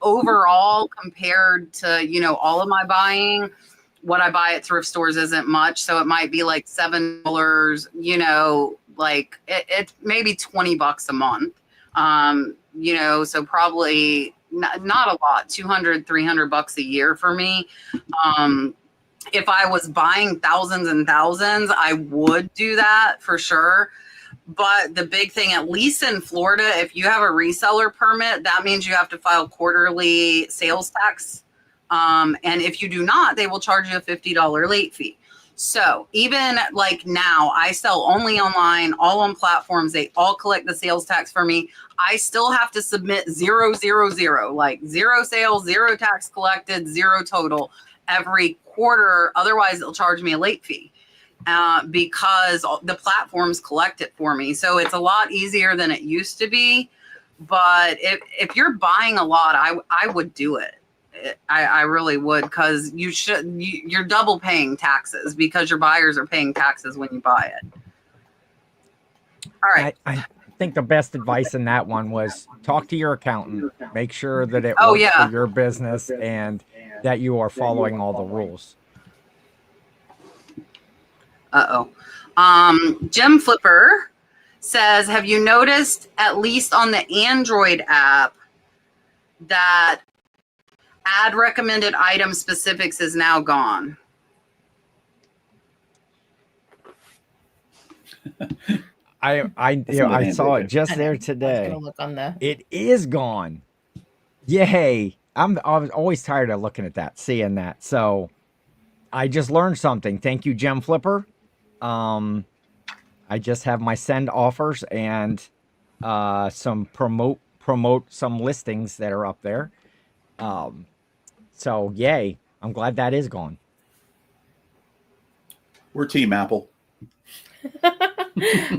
Overall, compared to, all of my buying, what I buy at thrift stores isn't much. So it might be $7, it's maybe $20 a month. So probably not a lot, $200, $300 a year for me. If I was buying thousands and thousands, I would do that for sure. But the big thing, at least in Florida, if you have a reseller permit, that means you have to file quarterly sales tax. And if you do not, they will charge you a $50 late fee. So even now, I sell only online, all on platforms. They all collect the sales tax for me. I still have to submit 000, 0 sales, 0 tax collected, 0 total every quarter. Otherwise, they'll charge me a late fee because the platforms collect it for me. So it's a lot easier than it used to be. But if you're buying a lot, I would do it. I really would, because you're double paying taxes because your buyers are paying taxes when you buy it. All right. I think the best advice in that one was talk to your accountant, make sure that it works for your business and that you are following all the rules. Jim Flipper says, have you noticed, at least on the Android app, that Add recommended item specifics is now gone. I saw it just there today. Look on the. It is gone. Yay! I was always tired of looking at that, seeing that. So I just learned something. Thank you, Gem Flipper. I just have my send offers and some promote some listings that are up there. So yay! I'm glad that is gone. We're Team Apple.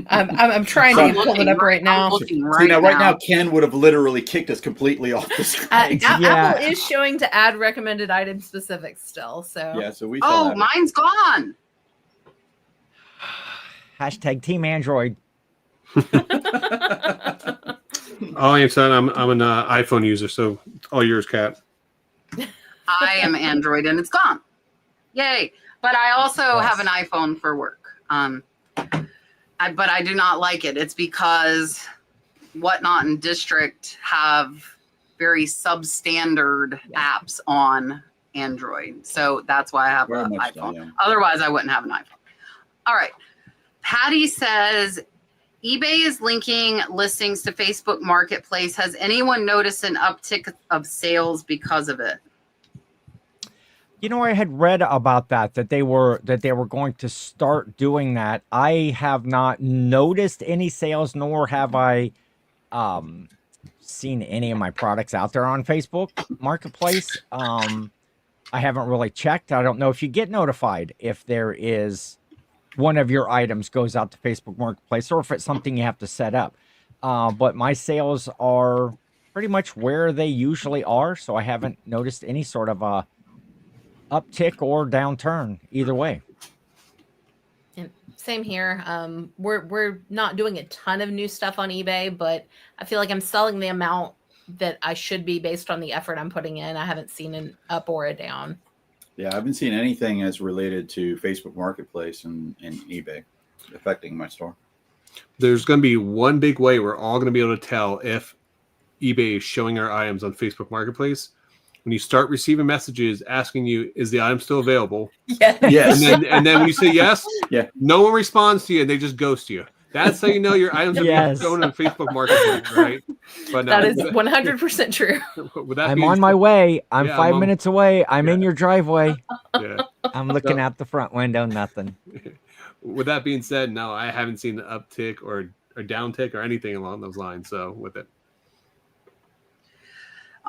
I'm trying to pull it up right now. Right now, Ken would have literally kicked us completely off the screen. Apple is showing to add recommended item specifics still. So yeah, so we. Oh, mine's gone. Hashtag Team Android. All I am saying, I'm an iPhone user, so all yours, Kat. I am Android and it's gone. Yay! But I also have an iPhone for work. But I do not like it. It's because Whatnot and District have very substandard apps on Android. So that's why I have an iPhone. So, yeah. Otherwise, I wouldn't have an iPhone. All right. Patty says, eBay is linking listings to Facebook Marketplace. Has anyone noticed an uptick of sales because of it? You know, I had read about that they were going to start doing that. I have not noticed any sales, nor have I seen any of my products out there on Facebook Marketplace. I haven't really checked. I don't know if you get notified if there is one of your items goes out to Facebook Marketplace or if it's something you have to set up. But my sales are pretty much where they usually are, so I haven't noticed any sort of a uptick or downturn either way. And same here. We're not doing a ton of new stuff on eBay, but I feel like I'm selling the amount that I should be based on the effort I'm putting in. I haven't seen an up or a down. Yeah, I haven't seen anything as related to Facebook Marketplace and eBay affecting my store. There's going to be one big way we're all going to be able to tell if eBay is showing our items on Facebook Marketplace. When you start receiving messages asking you, is the item still available? Yes. And then when you say yes, yeah, no one responds to you and they just ghost you. That's how you know your items are being shown on Facebook Marketplace, right? But that is 100% true. I'm on my way. I'm 5 minutes away. I'm in your driveway. Yeah. I'm looking out the front window, nothing. With that being said, no, I haven't seen an uptick or a downtick or anything along those lines. So with it.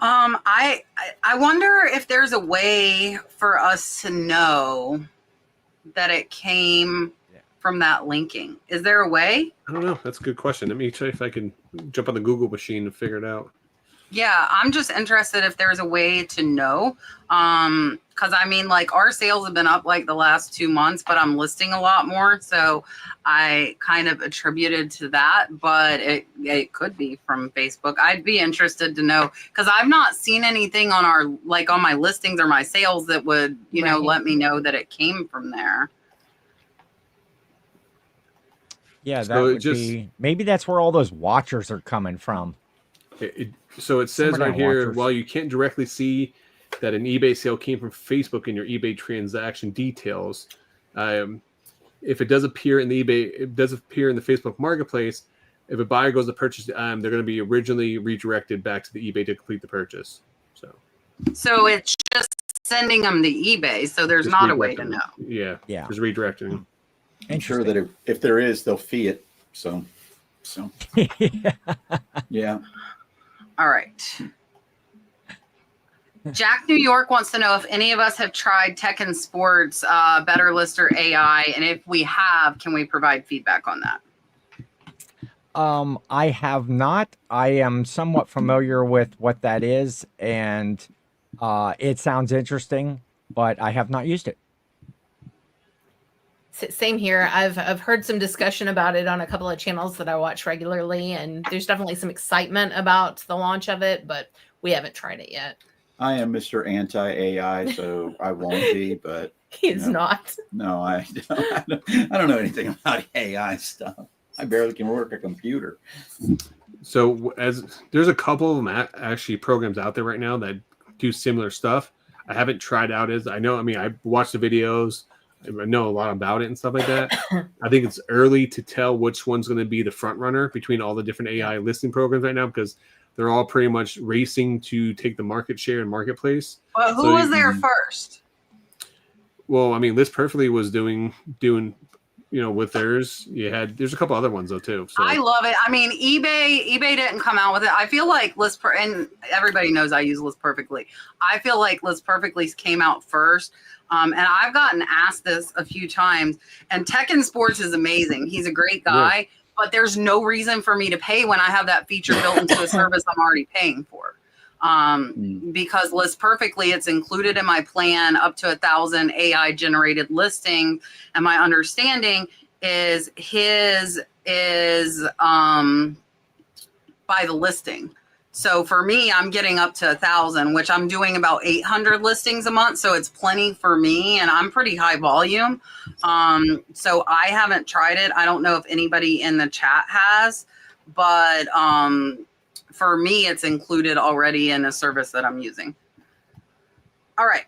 I wonder if there's a way for us to know that it came from that linking. Is there a way? I don't know. That's a good question. Let me try if I can jump on the Google machine and figure it out. Yeah, I'm just interested if there's a way to know. Because I mean, like, our sales have been up like the last 2 months, but I'm listing a lot more. So I kind of attributed to that, but it could be from Facebook. I'd be interested to know because I've not seen anything on our, like on my listings or my sales that would, you know, let me know that it came from there. Yeah, that would be, maybe that's where all those watchers are coming from. So it says right here, while you can't directly see that an eBay sale came from Facebook in your eBay transaction details, if it does appear in the eBay, it does appear in the Facebook Marketplace. If a buyer goes to purchase the item, they're going to be originally redirected back to the eBay to complete the purchase. So it's just sending them to eBay. So there's not a way to know. Yeah. Just redirecting them. I'm sure that if there is, they'll fee it. So yeah. All right. Jack New York wants to know if any of us have tried Tech and Sports, Better Lister AI, and if we have, can we provide feedback on that? I have not. I am somewhat familiar with what that is, and it sounds interesting, but I have not used it. Same here. I've heard some discussion about it on a couple of channels that I watch regularly, and there's definitely some excitement about the launch of it, but we haven't tried it yet. I am Mr. Anti-AI, so I won't be, but he's not. No, I don't know anything about AI stuff. I barely can work a computer. So as there's a couple of them actually programs out there right now that do similar stuff. I haven't tried out as I know. I mean, I watched the videos. I know a lot about it and stuff like that. I think it's early to tell which one's going to be the front runner between all the different AI listing programs right now, because they're all pretty much racing to take the market share and marketplace. But who was there first? Well, I mean, List Perfectly was doing, with theirs. There's a couple other ones though too. So I love it. I mean, eBay didn't come out with it. I feel like and everybody knows I use List Perfectly. I feel like List Perfectly came out first. And I've gotten asked this a few times, and Tekken Sports is amazing. He's a great guy, but there's no reason for me to pay when I have that feature built into a service I'm already paying for. Because List Perfectly, it's included in my plan up to 1,000 AI generated listings. And my understanding is his is by the listing. So for me, I'm getting up to 1,000, which I'm doing about 800 listings a month. So it's plenty for me, and I'm pretty high volume. So I haven't tried it. I don't know if anybody in the chat has, but for me, it's included already in a service that I'm using. All right.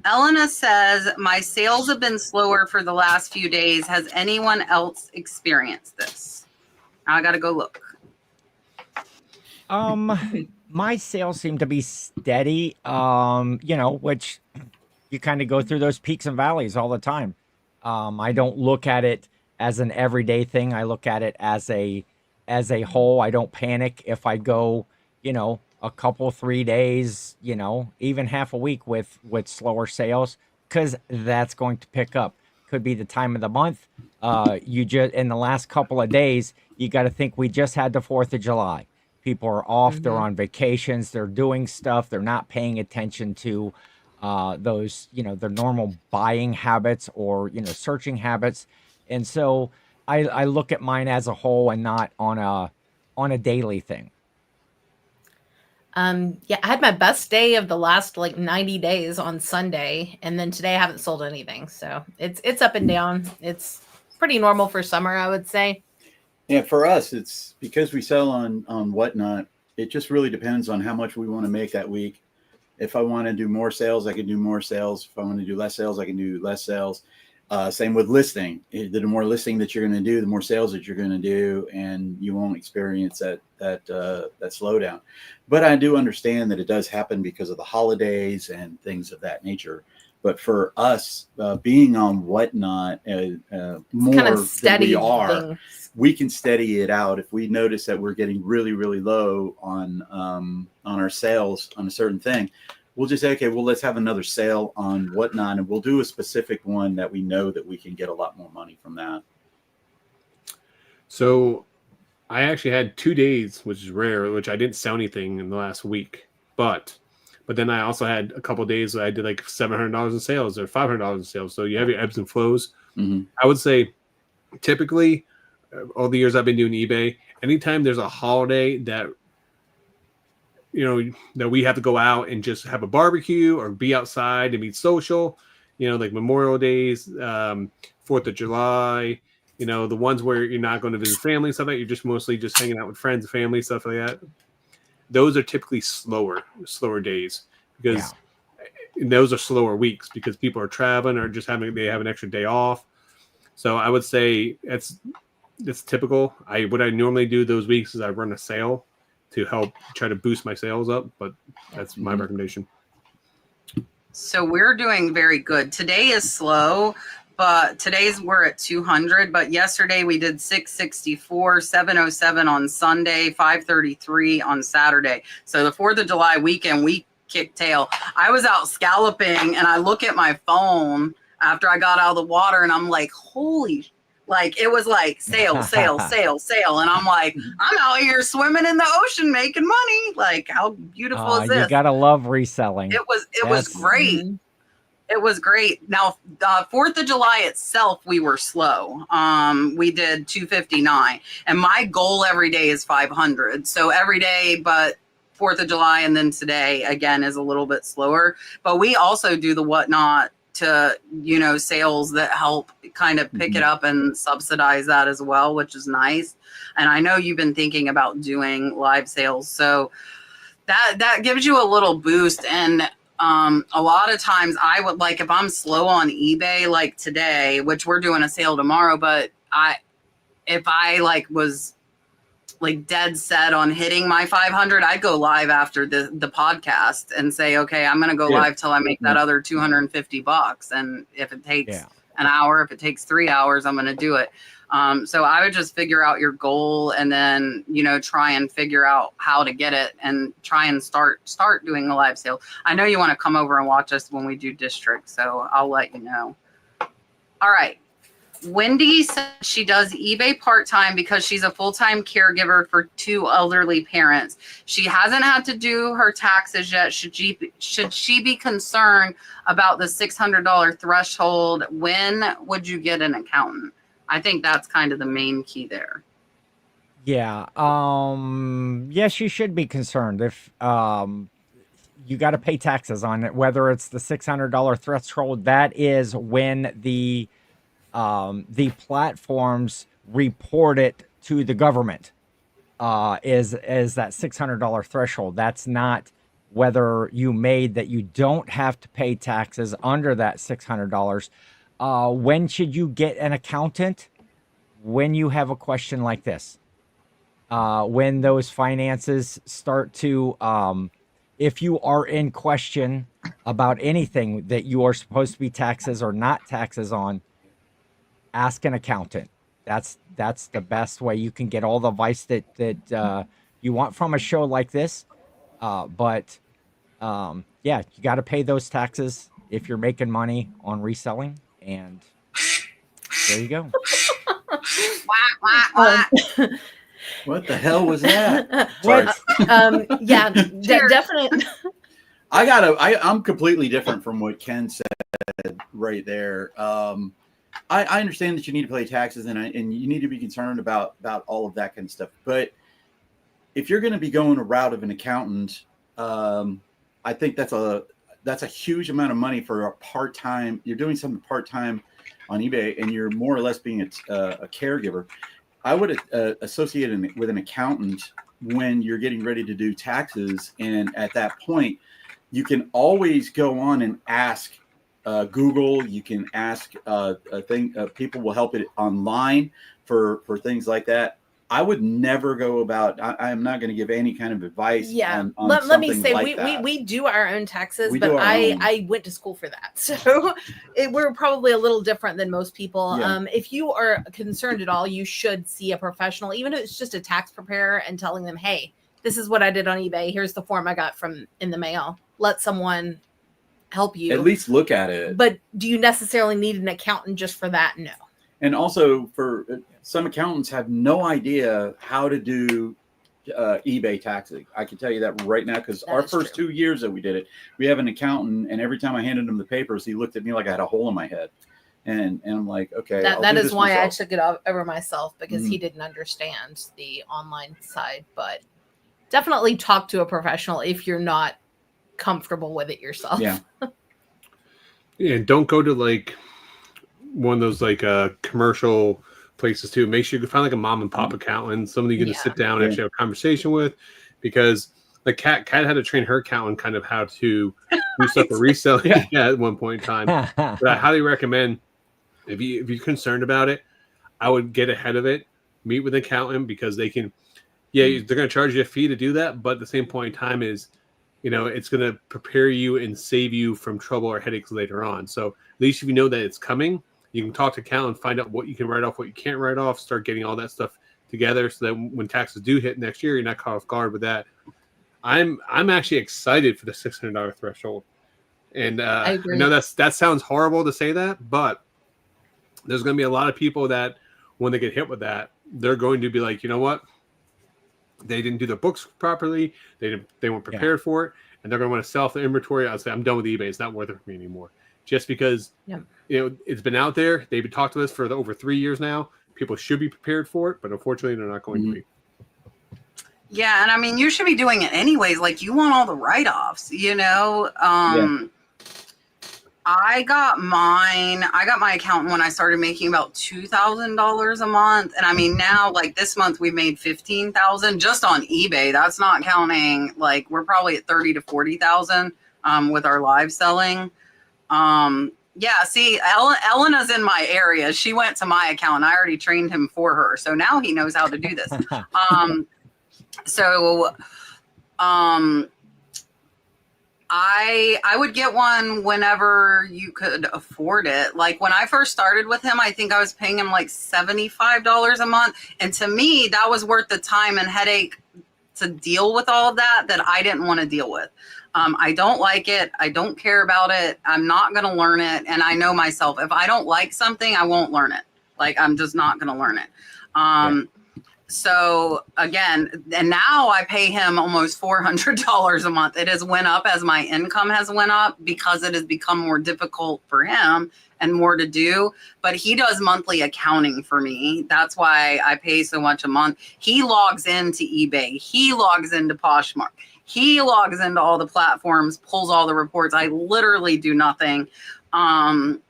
Elena says, my sales have been slower for the last few days. Has anyone else experienced this? I got to go look. My sales seem to be steady, which you kind of go through those peaks and valleys all the time. I don't look at it as an everyday thing. I look at it as a whole. I don't panic if I go, a couple, 3 days, even half a week with slower sales, because that's going to pick up. Could be the time of the month. You just, in the last couple of days, you got to think we just had the 4th of July. People are off, they're on vacations, they're doing stuff, they're not paying attention to those, their normal buying habits or, searching habits. And so I look at mine as a whole and not on a daily thing. I had my best day of the last 90 days on Sunday, and then today I haven't sold anything. So it's up and down. It's pretty normal for summer, I would say. Yeah, for us, it's because we sell on Whatnot. It just really depends on how much we want to make that week. If I want to do more sales, I can do more sales. If I want to do less sales, I can do less sales. Same with listing. The more listing that you're going to do, the more sales that you're going to do, and you won't experience that slowdown. But I do understand that it does happen because of the holidays and things of that nature. But for us, being on Whatnot more kind of steady than we are, things. We can steady it out. If we notice that we're getting really, really low on our sales on a certain thing, we'll just say, okay, well, let's have another sale on Whatnot, and we'll do a specific one that we know that we can get a lot more money from that. So I actually had 2 days, which is rare, which I didn't sell anything in the last week. But then I also had a couple of days where I did like $700 in sales or $500 in sales. So you have your ebbs and flows. Mm-hmm. I would say typically all the years I've been doing eBay, anytime there's a holiday that that we have to go out and just have a barbecue or be outside and be social, like Memorial Days, 4th of July, the ones where you're not going to visit family and stuff like that, you're just mostly just hanging out with friends and family, stuff like that. Those are typically slower days because those are slower weeks because people are traveling or just they have an extra day off. So I would say it's typical. What I normally do those weeks is I run a sale to help try to boost my sales up, but that's my recommendation. So we're doing very good. Today is slow, but we're at 200. But yesterday we did 664, 707 on Sunday, 533 on Saturday. So the 4th of July weekend, we kicked tail. I was out scalloping and I look at my phone after I got out of the water and I'm like, holy, it was like sale, sale, sale, sale. And I'm like, I'm out here swimming in the ocean making money. Like, how beautiful is this? You gotta love reselling. It was great. Mm-hmm. It was great. Now, 4th of July itself, we were slow. We did 259. And my goal every day is 500. So every day, but 4th of July and then today, again, is a little bit slower. But we also do the Whatnot to, sales that help kind of pick it up and subsidize that as well, which is nice. And I know you've been thinking about doing live sales. So that gives you a little boost. And a lot of times I would, like, if I'm slow on eBay, like today, which we're doing a sale tomorrow, but if I like was like dead set on hitting my 500, I'd go live after the podcast and say, okay, I'm going to go live till I make that other $250. And if it takes an hour, if it takes 3 hours, I'm going to do it. So I would just figure out your goal and then, you know, try and figure out how to get it and try and start doing a live sale. I know you want to come over and watch us when we do district, so I'll let you know. All right. Wendy said she does eBay part-time because she's a full-time caregiver for 2 elderly parents. She hasn't had to do her taxes yet. Should she be concerned about the $600 threshold? When would you get an accountant? I think that's kind of the main key there. Yeah. Yes, you should be concerned if you got to pay taxes on it, whether it's the $600 threshold. That is when the platforms report it to the government, is that $600 threshold. That's not whether you made that you don't have to pay taxes under that $600. When should you get an accountant? When you have a question like this, when those finances start to, if you are in question about anything that you are supposed to be taxes or not taxes on, ask an accountant. That's the best way you can get all the advice that you want from a show like this. But yeah, you got to pay those taxes if you're making money on reselling, and there you go. What the hell was that? Yeah, definitely. I'm completely different from what Ken said right there. I understand that you need to pay taxes and you need to be concerned about all of that kind of stuff. But if you're going to be going a route of an accountant, I think that's a huge amount of money for a part-time. You're doing something part-time on eBay and you're more or less being a caregiver. I would associate it with an accountant when you're getting ready to do taxes. And at that point, you can always go on and ask Google. You can ask people will help it online for things like that. I would never go about. I'm not going to give any kind of advice. Yeah, on let me say like we do our own taxes, but I went to school for that, so we're probably a little different than most people. Yeah. If you are concerned at all, you should see a professional, even if it's just a tax preparer, and telling them, hey, this is what I did on eBay. Here's the form I got in the mail. Let someone help you. At least look at it. But do you necessarily need an accountant just for that? No. And also, for some accountants have no idea how to do eBay taxing. I can tell you that right now, because our first 2 years that we did it, we have an accountant, and every time I handed him the papers, he looked at me like I had a hole in my head. And I'm like, okay. That is why I took it over myself, because he didn't understand the online side. But definitely talk to a professional if you're not comfortable with it yourself. Yeah. Yeah, and don't go to like one of those like commercial places too. Make sure you find like a mom and pop accountant, somebody you can sit down and actually have a conversation with, because like Kat had to train her accountant kind of how to do stuff for reselling at one point in time. But I highly recommend, if you're concerned about it, I would get ahead of it, meet with an accountant, because they can, they're going to charge you a fee to do that. But at the same point in time is, it's going to prepare you and save you from trouble or headaches later on. So at least if you know that it's coming, you can talk to Cal and find out what you can write off, what you can't write off, start getting all that stuff together so that when taxes do hit next year, you're not caught off guard with that. I'm actually excited for the $600 threshold. And I know that sounds horrible to say that, but there's going to be a lot of people that when they get hit with that, they're going to be like, you know what? They didn't do their books properly. They weren't prepared for it. And they're going to want to sell off their inventory. I'll say, I'm done with eBay. It's not worth it for me anymore. Just because it's been out there. They've been talking to us for over 3 years now. People should be prepared for it, but unfortunately, they're not going to be. Yeah, and I mean, you should be doing it anyways. Like, you want all the write-offs, I got my accountant when I started making about $2,000 a month. And I mean, now like this month we made 15,000 just on eBay. That's not counting, like we're probably at 30 to 40,000 with our live selling. Yeah, see, Elena's in my area. She went to my account. I already trained him for her. So now he knows how to do this. I would get one whenever you could afford it. Like when I first started with him, I think I was paying him like $75 a month. And to me, that was worth the time and headache to deal with all of that I didn't want to deal with. I don't like it. I don't care about it. I'm not going to learn it. And I know myself, if I don't like something, I won't learn it. Like I'm just not going to learn it. So again, and now I pay him almost $400 a month. It has went up as my income has went up because it has become more difficult for him and more to do. But he does monthly accounting for me. That's why I pay so much a month. He logs into eBay. He logs into Poshmark. He logs into all the platforms, pulls all the reports. I literally do nothing. But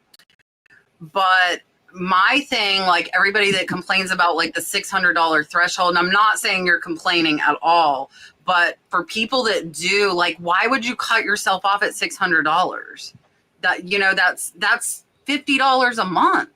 my thing, like everybody that complains about like the $600 threshold, and I'm not saying you're complaining at all, but for people that do, like, why would you cut yourself off at $600? That, you know, that's $50 a month.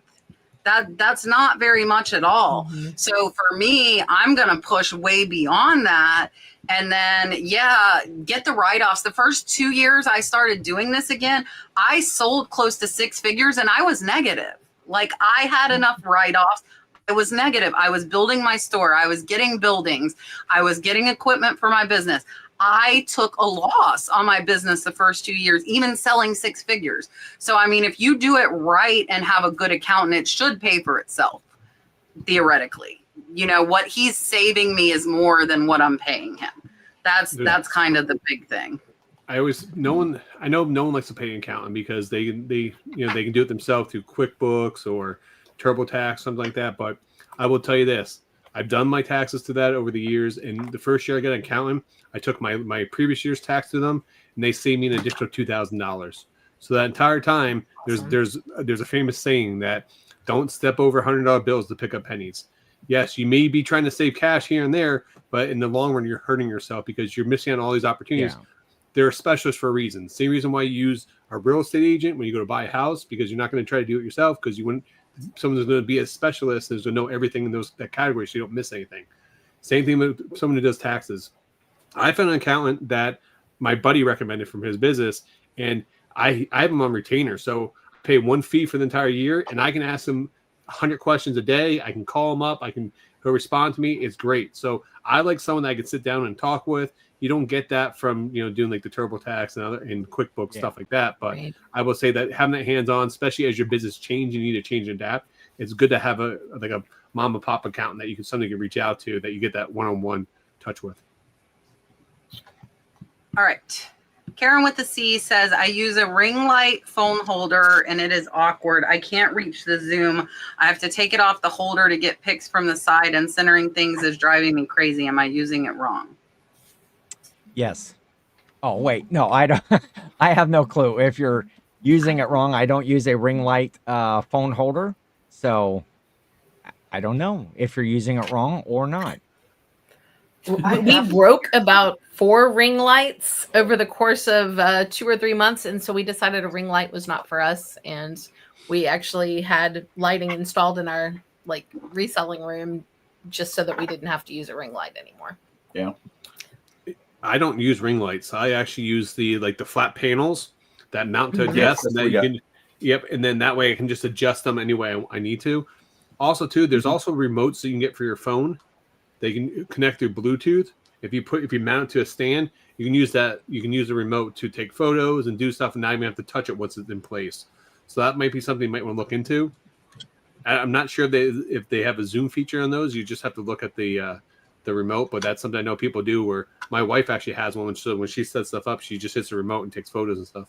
That's not very much at all. Mm-hmm. So for me, I'm going to push way beyond that. And then, yeah, get the write-offs. The first 2 years I started doing this again, I sold close to 6 figures and I was negative. Like I had enough write-offs. It was negative. I was building my store. I was getting buildings. I was getting equipment for my business. I took a loss on my business the first 2 years, even selling 6 figures. So, I mean, if you do it right and have a good accountant, it should pay for itself, theoretically. You know, what he's saving me is more than what I'm paying him. That's kind of the big thing. I know no one likes to pay an accountant because they can do it themselves through QuickBooks or TurboTax, something like that. But I will tell you this: I've done my taxes to that over the years, and the first year I got an accountant, I took my previous year's tax to them, and they saved me an additional $2,000. So that entire time, there's a famous saying that don't step over $100 bills to pick up pennies. Yes, you may be trying to save cash here and there, but in the long run, you're hurting yourself because you're missing out on all these opportunities. Yeah. They're specialists for a reason. Same reason why you use a real estate agent when you go to buy a house, because you're not going to try to do it yourself because someone who's going to be a specialist is going to know everything in that category so you don't miss anything. Same thing with someone who does taxes. I found an accountant that my buddy recommended from his business, and I have him on retainer. So I pay one fee for the entire year, and I can ask him 100 questions a day. I can call him up. He'll respond to me. It's great. So I like someone that I can sit down and talk with. You don't get that from, doing like the TurboTax and QuickBooks, stuff like that. But right. I will say that having that hands-on, especially as your business change, you need to change and adapt. It's good to have a mom and pop accountant that you can reach out to, that you get that one-on-one touch with. All right. Karen with the C says, I use a ring light phone holder and it is awkward. I can't reach the zoom. I have to take it off the holder to get pics from the side, and centering things is driving me crazy. Am I using it wrong? Yes. Oh, wait. No, I don't. I have no clue. If you're using it wrong, I don't use a ring light phone holder. So I don't know if you're using it wrong or not. We broke about 4 ring lights over the course of 2 or 3 months. And so we decided a ring light was not for us. And we actually had lighting installed in our reselling room just so that we didn't have to use a ring light anymore. Yeah. I don't use ring lights. I actually use the flat panels that mount to a desk, and then you can, and then that way I can just adjust them any way I need to. Also, too, there's also remotes that you can get for your phone. They can connect through Bluetooth. If you mount it to a stand, you can use that. You can use the remote to take photos and do stuff, and not even have to touch it once it's in place. So that might be something you might want to look into. I'm not sure if they have a zoom feature on those. You just have to look at the remote, but that's something I know people do. Where my wife actually has one, so when she sets stuff up, she just hits the remote and takes photos and stuff.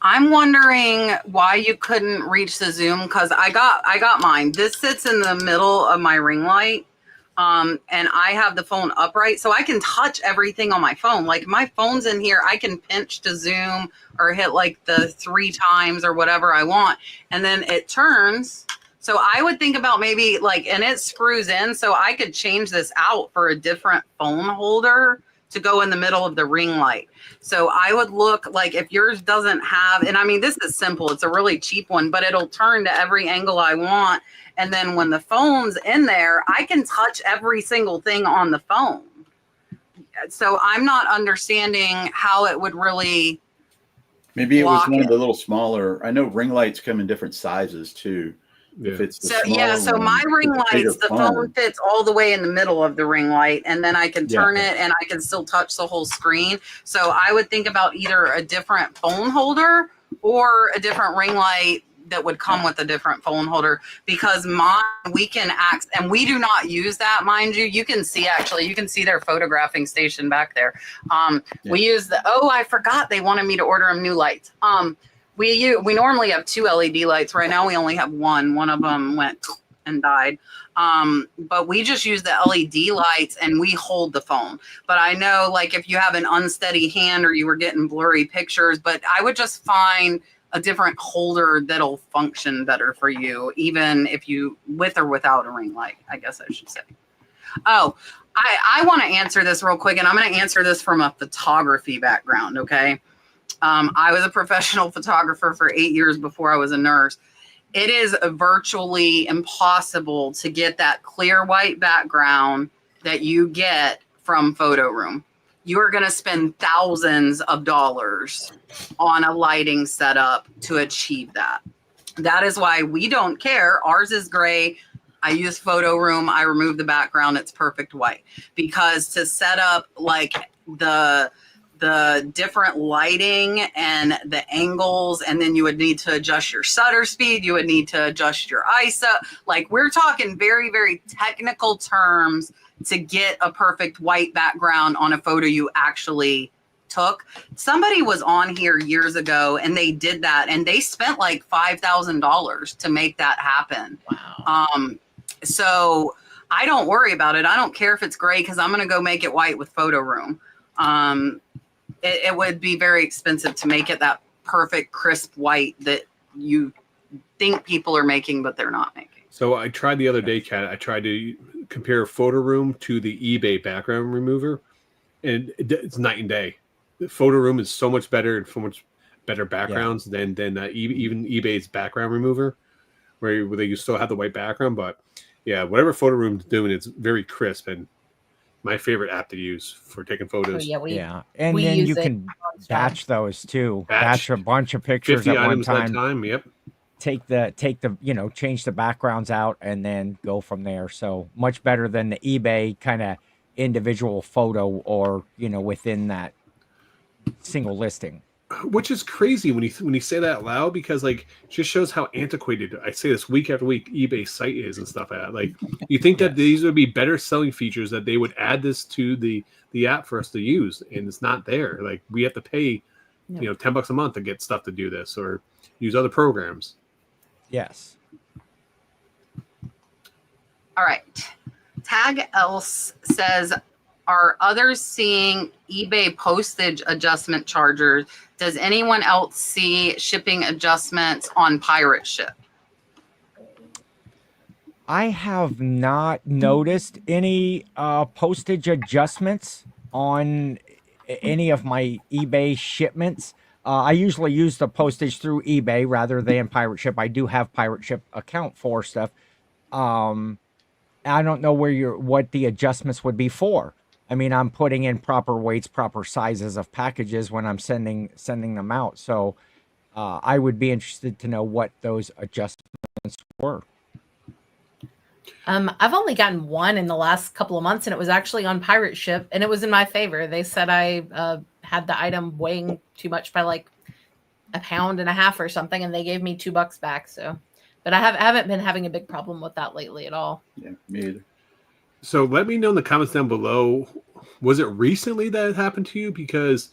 I'm wondering why you couldn't reach the zoom, because I got mine. This sits in the middle of my ring light. And I have the phone upright, so I can touch everything on my phone. Like my phone's in here, I can pinch to zoom or hit like the 3 times or whatever I want, and then it turns. So I would think about maybe like, and it screws in, so I could change this out for a different phone holder to go in the middle of the ring light. So I would look like if yours doesn't have, and I mean, this is simple, it's a really cheap one, but it'll turn to every angle I want. And then when the phone's in there, I can touch every single thing on the phone. So I'm not understanding how it would really. Maybe it was one of the little smaller. I know ring lights come in different sizes too. Yeah. If it's the So one, my ring lights, the phone fits all the way in the middle of the ring light, and then I can turn it and I can still touch the whole screen. So I would think about either a different phone holder or a different ring light that would come with a different phone holder, because mine, we can access, and we do not use that, mind you. You can see, actually, you can see their photographing station back there. We use I forgot they wanted me to order them new lights. We normally have 2 LED lights. Right now we only have one. One of them went and died. But we just use the LED lights and we hold the phone. But I know, like, if you have an unsteady hand or you were getting blurry pictures, but I would just find a different holder that'll function better for you, even if you, with or without a ring light, I guess I should say. Oh, I want to answer this real quick, and I'm going to answer this from a photography background, okay? I was a professional photographer for 8 years before I was a nurse. It is virtually impossible to get that clear white background that you get from Photo Room. You are going to spend thousands of dollars on a lighting setup to achieve that. That is why we don't care. Ours is gray. I use Photo Room. I remove the background. It's perfect white. Because to set up like the different lighting and the angles, and then you would need to adjust your shutter speed. You would need to adjust your ISO. Like, we're talking very, very technical terms to get a perfect white background on a photo you actually took. Somebody was on here years ago and they did that, and they spent like $5,000 to make that happen. Wow. So I don't worry about it. I don't care if it's gray, because I'm going to go make it white with Photo Room. It would be very expensive to make it that perfect crisp white that you think people are making, but they're not making. So I tried the other day, Kat. I tried to compare Photo Room to the eBay background remover, and it's night and day. The Photo Room is so much better and so much better backgrounds than even eBay's background remover, where they still have the white background. But yeah, whatever Photo Room's doing, it's very crisp and my favorite app to use for taking photos. And then you can batch those too. Batch a bunch of pictures at one time. Yep. Take the change the backgrounds out and then go from there. So much better than the eBay kind of individual photo, or within that single listing. Which is crazy when you say that out loud, because like it just shows how antiquated, I say this week after week, eBay site is and stuff like that. Like, you think that these would be better selling features, that they would add this to the app for us to use, and it's not there. Like, we have to pay $10 a month to get stuff to do this, or use other programs. Yes. All right. Tag else says, are others seeing eBay postage adjustment charges? Does anyone else see shipping adjustments on pirate ship? I have not noticed any postage adjustments on any of my eBay shipments. I usually use the postage through eBay rather than pirate ship. I do have pirate ship account for stuff. I don't know what the adjustments would be for. I mean, I'm putting in proper weights, proper sizes of packages when I'm sending them out. So I would be interested to know what those adjustments were. I've only gotten one in the last couple of months, and it was actually on pirate ship, and it was in my favor. They said I had the item weighing too much by like 1.5 pounds or something, and they gave me $2 back. So, but I haven't been having a big problem with that lately at all. Yeah, me either. So let me know in the comments down below, was it recently that it happened to you? Because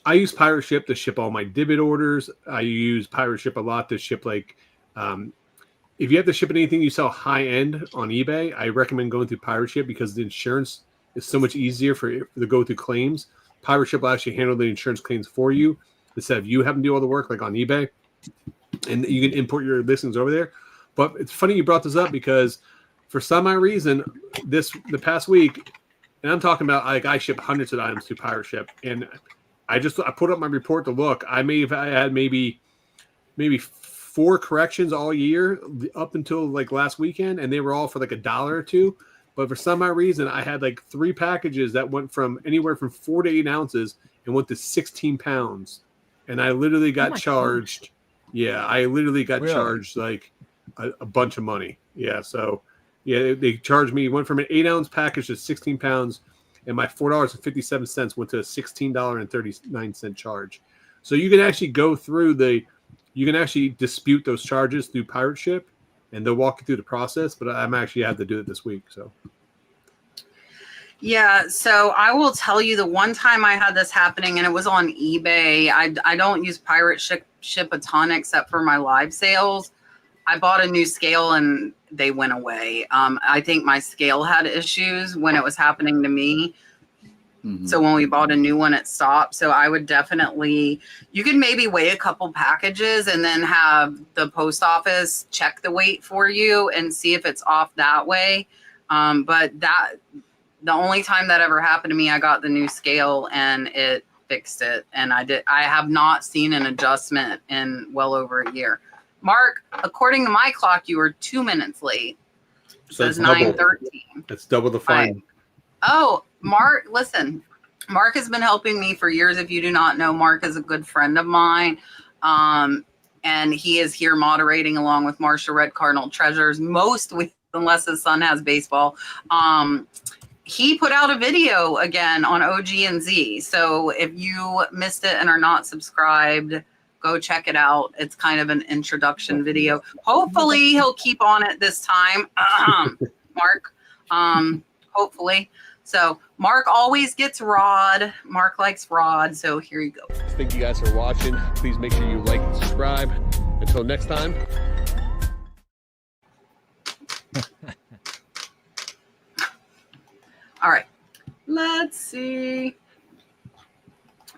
I use pirate ship to ship all my Dibbit orders. I use pirate ship a lot to ship like if you have to ship anything you sell high end on eBay, I recommend going through Pirate Ship because the insurance is so much easier for to go through claims. Pirate Ship will actually handle the insurance claims for you instead of you having to do all the work like on eBay. And you can import your listings over there. But it's funny you brought this up because for some odd reason, the past week, and I'm talking about like I ship hundreds of items through Pirate Ship, and I put up my report to look. I had maybe 4 corrections all year up until like last weekend, and they were all for like $1 or $2. But for some odd reason, I had like 3 packages that went from anywhere from 4 to 8 ounces and went to 16 pounds, and I literally got charged. Gosh. Yeah, I literally got charged like a bunch of money. Yeah, so yeah, they charged me. Went from an 8-ounce package to 16 pounds, and my $4.57 went to a $16.39 charge. So you can actually go through you can actually dispute those charges through Pirate Ship, and they'll walk you through the process. But I'm actually have to do it this week. So. Yeah, so I will tell you the one time I had this happening, and it was on eBay. I don't use Pirate Ship a ton except for my live sales. I bought a new scale and they went away. I think my scale had issues when it was happening to me. Mm-hmm. So when we bought a new one, it stopped. So I would definitely, you can maybe weigh a couple packages and then have the post office check the weight for you and see if it's off that way. But the only time that ever happened to me, I got the new scale and it fixed it. And I have not seen an adjustment in well over a year. Mark, according to my clock, you were 2 minutes late. It says 9:13. It's double the fine. Oh, Mark, listen, Mark has been helping me for years. If you do not know, Mark is a good friend of mine. And he is here moderating along with Marsha Red Cardinal Treasures most weeks, unless his son has baseball. He put out a video again on OG and Z. So if you missed it and are not subscribed, go check it out. It's kind of an introduction video. Hopefully he'll keep on it this time. Mark, hopefully. So Mark always gets Rod. Mark likes Rod. So here you go. Thank you guys for watching. Please make sure you like and subscribe. Until next time. All right, let's see.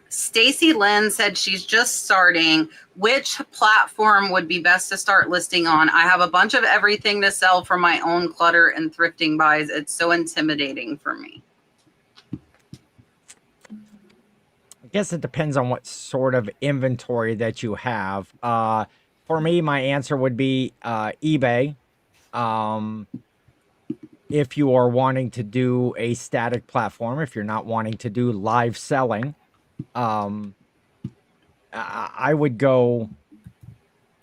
Stacy Lynn said she's just starting. Which platform would be best to start listing on? I have a bunch of everything to sell from my own clutter and thrifting buys. It's so intimidating for me. I guess it depends on what sort of inventory that you have. For me, my answer would be eBay. If you are wanting to do a static platform, if you're not wanting to do live selling, I would go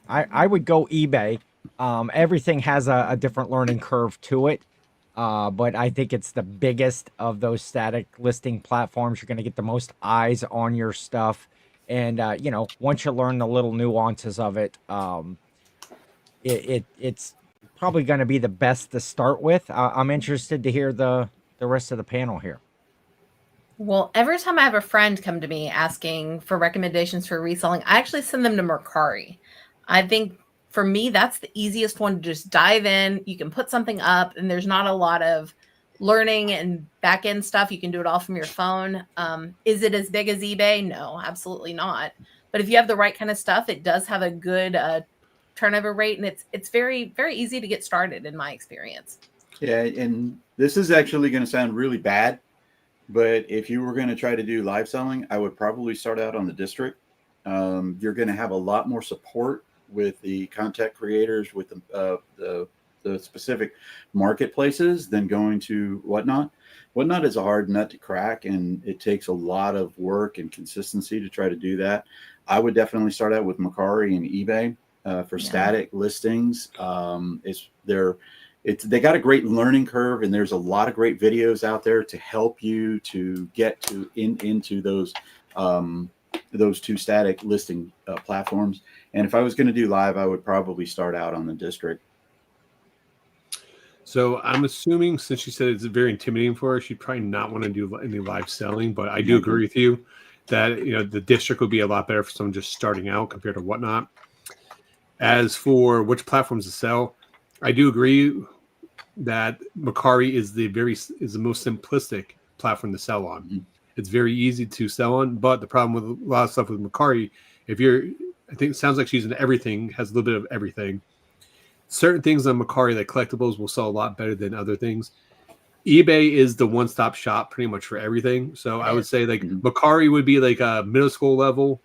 eBay. Everything has a different learning curve to it. But I think it's the biggest of those static listing platforms. You're going to get the most eyes on your stuff. And, once you learn the little nuances of it, it's probably going to be the best to start with. I'm interested to hear the rest of the panel here. Well, every time I have a friend come to me asking for recommendations for reselling, I actually send them to Mercari. I think for me, that's the easiest one to just dive in. You can put something up and there's not a lot of learning and back end stuff. You can do it all from your phone. Is it as big as eBay? No, absolutely not. But if you have the right kind of stuff, it does have a good turnover rate, and it's very, very easy to get started in my experience. Yeah, and this is actually going to sound really bad, but if you were going to try to do live selling, I would probably start out on the district. You're going to have a lot more support with the content creators, with the specific marketplaces than going to Whatnot. Whatnot is a hard nut to crack, and it takes a lot of work and consistency to try to do that. I would definitely start out with Mercari and eBay. For static listings. They got a great learning curve, and there's a lot of great videos out there to help you to get into those two static listing platforms. And if I was going to do live, I would probably start out on the district. So I'm assuming, since she said it's very intimidating for her, she'd probably not want to do any live selling. But I do agree with you that the district would be a lot better for someone just starting out compared to Whatnot. As for which platforms to sell, I do agree that Mercari is the most simplistic platform to sell on. Mm-hmm. It's very easy to sell on, but the problem with a lot of stuff with Mercari, I think it sounds like she's in everything, has a little bit of everything. Certain things on Mercari, like collectibles, will sell a lot better than other things. eBay is the one-stop shop pretty much for everything. So I would say like Mercari would be like a middle school level,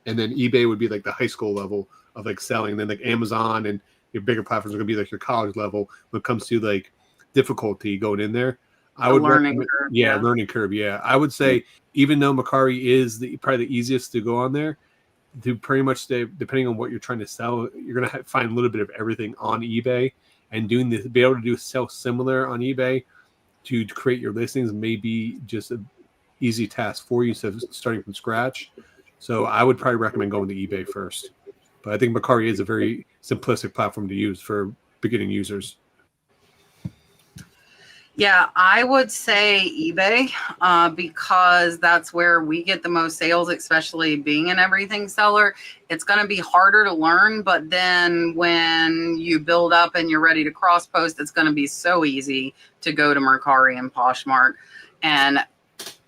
and then eBay would be like the high school level of like selling. And then like Amazon and your bigger platforms are going to be like your college level when it comes to like difficulty going in there. I would learning curve. Yeah, learning curve. Yeah, I would say even though Mercari is probably the easiest to go on there, to pretty much stay, depending on what you're trying to sell, you're going to find a little bit of everything on eBay. And doing this, be able to do sell similar on eBay to create your listings may be just an easy task for you instead of starting from scratch. So I would probably recommend going to eBay first. But I think Mercari is a very simplistic platform to use for beginning users. Yeah, I would say eBay because that's where we get the most sales, especially being an everything seller. It's going to be harder to learn, but then when you build up and you're ready to cross post, it's going to be so easy to go to Mercari and Poshmark. And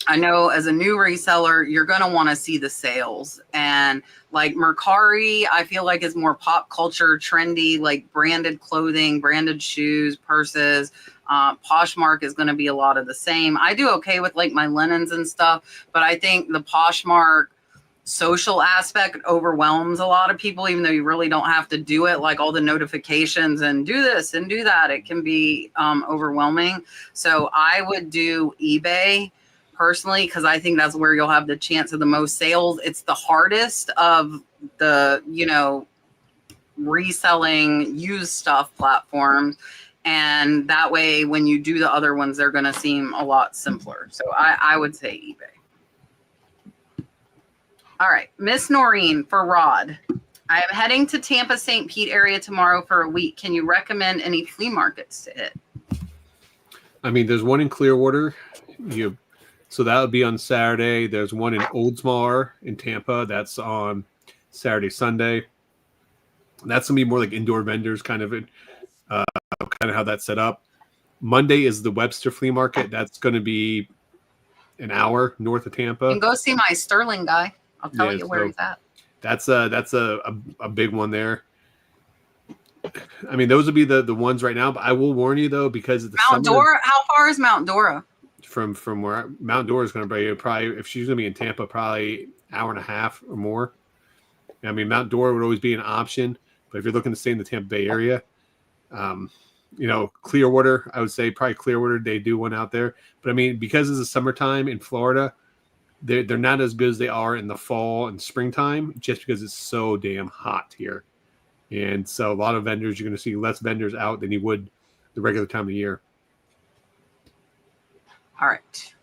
I know as a new reseller, you're going to want to see the sales. And like Mercari, I feel like is more pop culture, trendy, like branded clothing, branded shoes, purses. Poshmark is going to be a lot of the same. I do okay with like my linens and stuff, but I think the Poshmark social aspect overwhelms a lot of people, even though you really don't have to do it, like all the notifications and do this and do that. It can be overwhelming. So I would do eBay personally, because I think that's where you'll have the chance of the most sales. It's the hardest of the, reselling used stuff platforms. And that way, when you do the other ones, they're going to seem a lot simpler. So I would say eBay. All right. Miss Noreen for Rod. I am heading to Tampa, St. Pete area tomorrow for a week. Can you recommend any flea markets to hit? I mean, there's one in Clearwater. So that would be on Saturday. There's one in Oldsmar in Tampa. That's on Saturday, Sunday. That's going to be more like indoor vendors kind of how that's set up. Monday is the Webster Flea Market. That's going to be an hour north of Tampa. You can go see my Sterling guy. I'll tell you where he's at. That's a big one there. I mean, those would be the ones right now. But I will warn you though, because of the Mount Dora. How far is Mount Dora? From where Mount Dora is going to be, probably if she's going to be in Tampa, probably hour and a half or more. I mean, Mount Dora would always be an option, but if you're looking to stay in the Tampa Bay area, Clearwater, I would say probably Clearwater. They do one out there, but I mean, because it's the summertime in Florida, they're not as good as they are in the fall and springtime, just because it's so damn hot here. And so a lot of vendors, you're going to see less vendors out than you would the regular time of year. All right.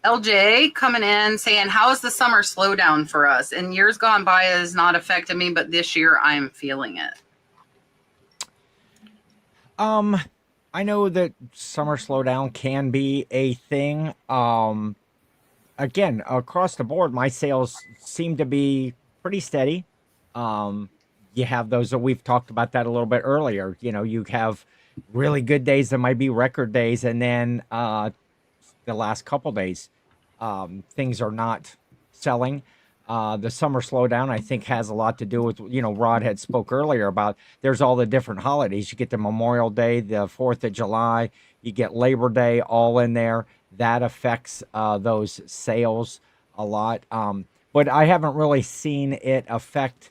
LJ coming in saying, how is the summer slowdown for us? In years gone by, it has not affected me, but this year I am feeling it. I know that summer slowdown can be a thing. Again, across the board, my sales seem to be pretty steady. You have those that we've talked about that a little bit earlier. You have really good days that might be record days, and then the last couple days, things are not selling. The summer slowdown, I think, has a lot to do with, Rod had spoke earlier about there's all the different holidays. You get the Memorial Day, the 4th of July, you get Labor Day all in there. That affects those sales a lot. But I haven't really seen it affect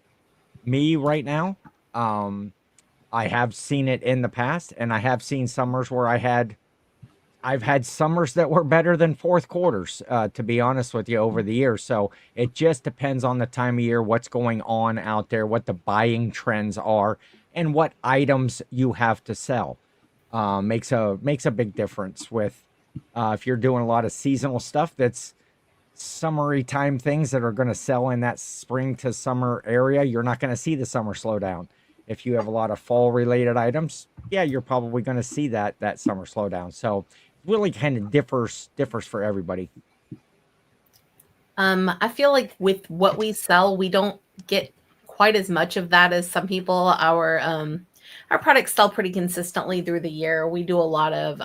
me right now. I have seen it in the past, and I have seen summers where I've had summers that were better than fourth quarters, to be honest with you, over the years. So it just depends on the time of year, what's going on out there, what the buying trends are, and what items you have to sell. Makes a big difference with if you're doing a lot of seasonal stuff that's summery time things that are going to sell in that spring to summer area, you're not going to see the summer slowdown. If you have a lot of fall related items, yeah, you're probably going to see that summer slowdown. So really kind of differs for everybody. I feel like with what we sell, we don't get quite as much of that as some people. Our products sell pretty consistently through the year. We do a lot of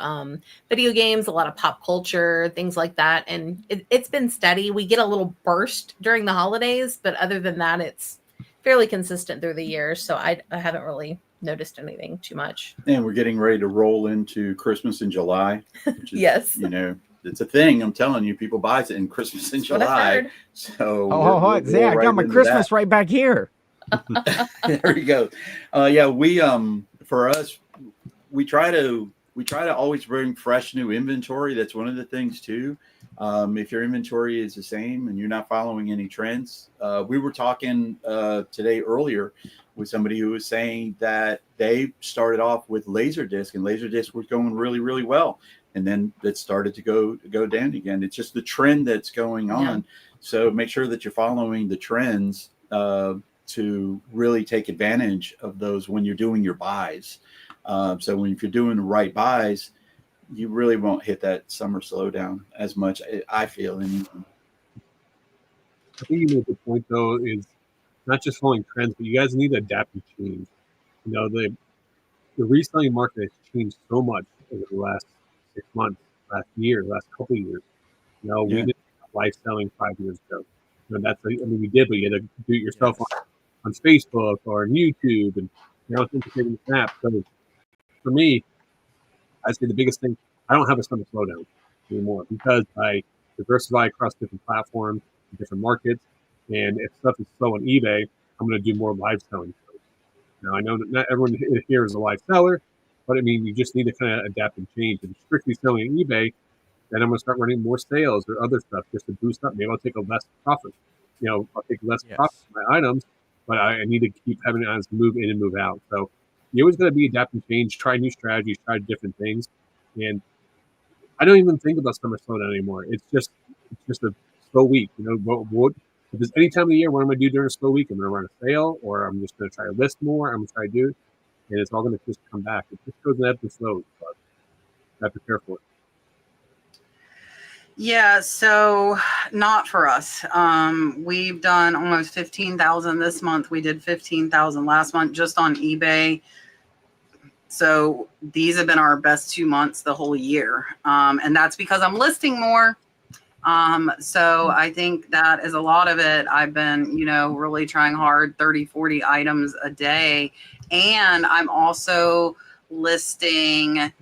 video games, a lot of pop culture, things like that. And it's been steady. We get a little burst during the holidays, but other than that, it's fairly consistent through the year. So I haven't really noticed anything too much. And we're getting ready to roll into Christmas in July. Which is, yes. You know, it's a thing. I'm telling you, people buy it in Christmas in July. So I got my Christmas right back here. There you go. Yeah, we for us, we try to always bring fresh new inventory. That's one of the things too. If your inventory is the same and you're not following any trends, we were talking today earlier with somebody who was saying that they started off with Laserdisc, and Laserdisc was going really, really well, and then it started to go down again. It's just the trend that's going on. Yeah. So make sure that you're following the trends to really take advantage of those when you're doing your buys. So if you're doing the right buys, you really won't hit that summer slowdown as much, I feel. I think you make the point, though, is not just following trends, but you guys need to adapt and change. You know, the reselling market has changed so much over the last 6 months, last year, last couple of years. You know, we didn't have live selling 5 years ago. You know, we did, but you had to do it yourself on Facebook or on YouTube, and now it's integrating the app. So for me, I'd say the biggest thing, I don't have a summer slowdown anymore because I diversify across different platforms, different markets, and if stuff is slow on eBay, I'm going to do more live selling. Now, I know that not everyone here is a live seller, but I mean, you just need to kind of adapt and change. If you're strictly selling on eBay, then I'm going to start running more sales or other stuff just to boost up. Maybe I'll take a less profit. You know, I'll take less profit for my items, but I need to keep having items move in and move out. So you always got to be adapt and change, try new strategies, try different things. And I don't even think about summer slowdown anymore. It's just a slow week. You know, if there's any time of the year, what I'm going to do during a slow week? I'm going to run a sale, or I'm just going to try to list more. I'm going to try to do it, and it's all going to just come back. It just goes in ebbs and flows, but I have to prepare for it. Yeah, so not for us. We've done almost 15,000 this month. We did 15,000 last month just on eBay. So these have been our best 2 months the whole year. And that's because I'm listing more. So I think that is a lot of it. I've been, really trying hard, 30, 40 items a day. And I'm also listing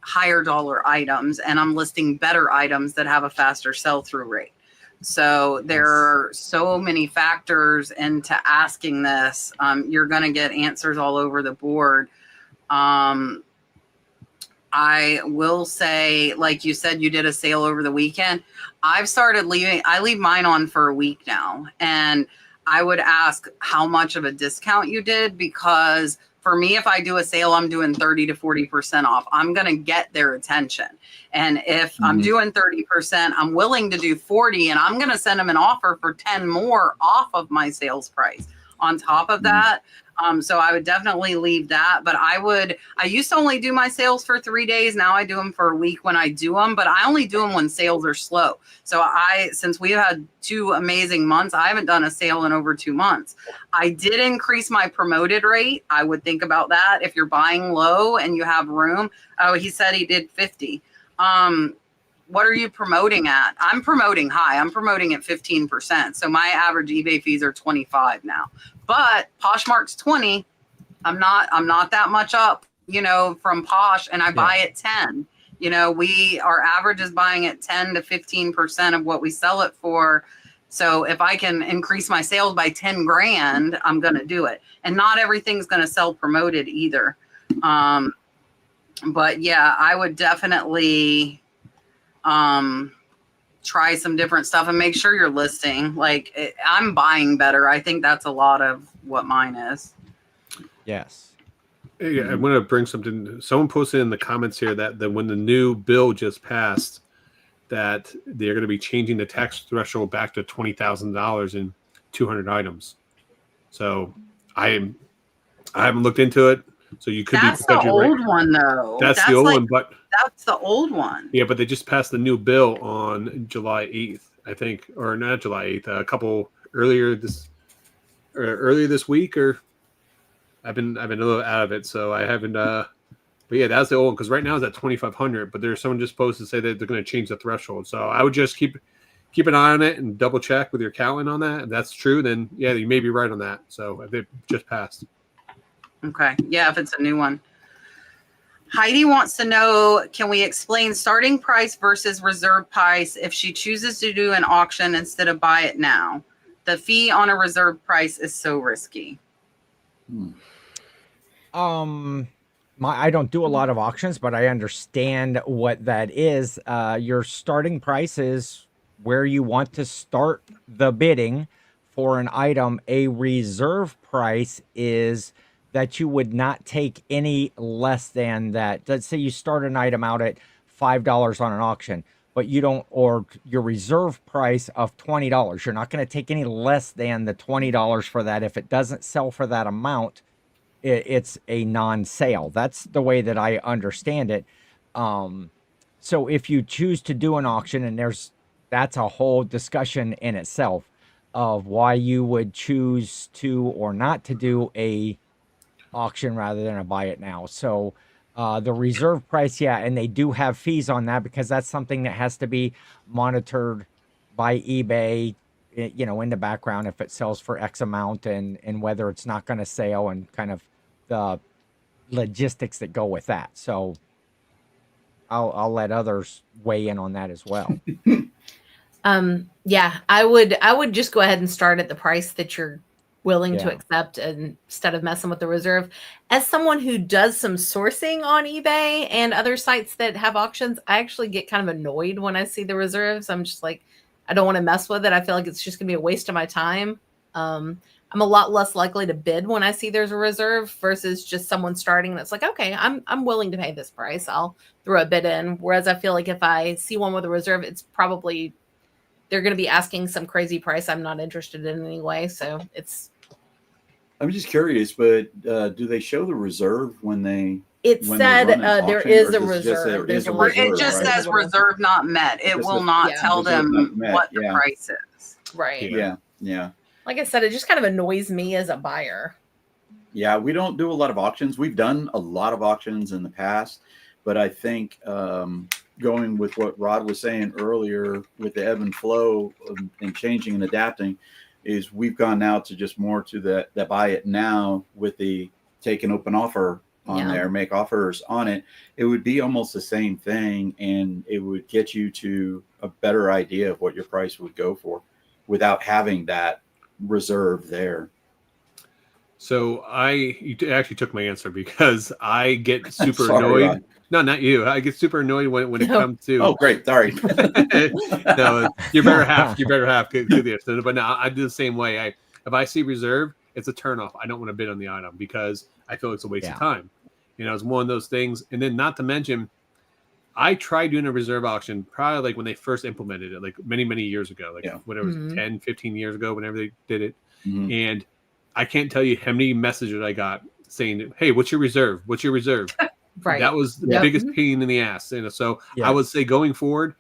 higher dollar items, and I'm listing better items that have a faster sell-through rate. So there are so many factors into asking this. You're going to get answers all over the board. I will say, like you said, you did a sale over the weekend. I leave mine on for a week now. And I would ask how much of a discount you did, because for me, if I do a sale, I'm doing 30 to 40% off. I'm going to get their attention. And if I'm doing 30%, I'm willing to do 40, and I'm going to send them an offer for 10 more off of my sales price on top of that. So I would definitely leave that. But I used to only do my sales for 3 days. Now I do them for a week when I do them, but I only do them when sales are slow. So since we've had 2 amazing months, I haven't done a sale in over 2 months. I did increase my promoted rate. I would think about that. If you're buying low and you have room. Oh, he said he did 50. What are you promoting at? I'm promoting high. I'm promoting at 15%. So my average eBay fees are 25 now. But Poshmark's 20. I'm not that much up, from Posh, and I buy at 10. Our average is buying at 10 to 15% of what we sell it for. So if I can increase my sales by 10 grand, I'm going to do it. And not everything's going to sell promoted either. But yeah, I would definitely try some different stuff and make sure you're listing. I'm buying better. I think that's a lot of what mine is. Yes. Hey, I'm going to bring something. Someone posted in the comments here that when the new bill just passed, that they're going to be changing the tax threshold back to $20,000 in 200 items. So I haven't looked into it. So you could that's the old one, though. That's the old one, but that's the old one. Yeah, but they just passed the new bill on July 8th, I think, or not July 8th. A couple earlier this. earlier this week, or I've been a little out of it, so I haven't. But yeah, that's the old one because right now it's at 2,500. But there's someone just posted to say that they're going to change the threshold. So I would just keep an eye on it and double check with your accountant on that. If that's true, then yeah, you may be right on that. So if it just passed. Okay. Yeah, if it's a new one. Heidi wants to know, can we explain starting price versus reserve price if she chooses to do an auction instead of buy it now? The fee on a reserve price is so risky. I don't do a lot of auctions, but I understand what that is. Your starting price is where you want to start the bidding for an item. A reserve price is that you would not take any less than that. Let's say you start an item out at $5 on an auction, but you don't, or your reserve price of $20. You're not going to take any less than the $20 for that. If it doesn't sell for that amount, it's a non-sale. That's the way that I understand it. So if you choose to do an auction, and that's a whole discussion in itself of why you would choose to or not to do a auction rather than a buy it now. So the reserve price, yeah, and they do have fees on that because that's something that has to be monitored by eBay, in the background if it sells for X amount and whether it's not going to sell and kind of the logistics that go with that. So I'll let others weigh in on that as well. Yeah, I would just go ahead and start at the price that you're willing to accept instead of messing with the reserve. As someone who does some sourcing on eBay and other sites that have auctions, I actually get kind of annoyed when I see the reserves. I'm just like, I don't want to mess with it. I feel like it's just gonna be a waste of my time. I'm a lot less likely to bid when I see there's a reserve versus just someone starting that's like, okay, I'm willing to pay this price. I'll throw a bid in. Whereas I feel like if I see one with a reserve, it's probably they're going to be asking some crazy price I'm not interested in anyway. So I'm just curious, but do they show the reserve when they? It said there is a reserve. It just says reserve not met. It will not tell them what the price is. Right. Yeah. Like I said, it just kind of annoys me as a buyer. Yeah, we don't do a lot of auctions. We've done a lot of auctions in the past, but I think going with what Rod was saying earlier with the ebb and flow and changing and adapting is we've gone now to just more to the buy it now with the take an open offer on there, make offers on it. It would be almost the same thing, and it would get you to a better idea of what your price would go for without having that reserve there. So you actually took my answer because I get super annoyed. Rod. No, not you. I get super annoyed when it comes to. Oh, great. Sorry. No, your better half. Your better half could do this. But no, I do the same way. If I see reserve, it's a turnoff. I don't want to bid on the item because I feel it's a waste of time. It's one of those things. And then not to mention, I tried doing a reserve auction probably like when they first implemented it, like many, many years ago, like whatever, 10, 15 years ago, whenever they did it. And I can't tell you how many messages I got saying, hey, what's your reserve? What's your reserve? Right. That was the biggest pain in the ass. So I would say going forward,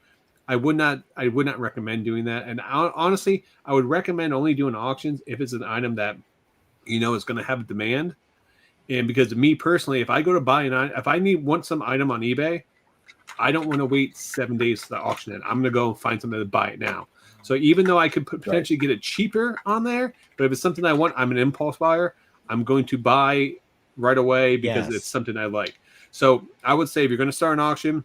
I would not recommend doing that. And honestly, I would recommend only doing auctions if it's an item that, is going to have a demand. And because to me personally, if I go to buy if I want some item on eBay, I don't want to wait 7 days to the auction it. I'm going to go find something to buy it now. So even though I could potentially get it cheaper on there, but if it's something I want, I'm an impulse buyer. I'm going to buy right away because it's something I like. So I would say if you're going to start an auction,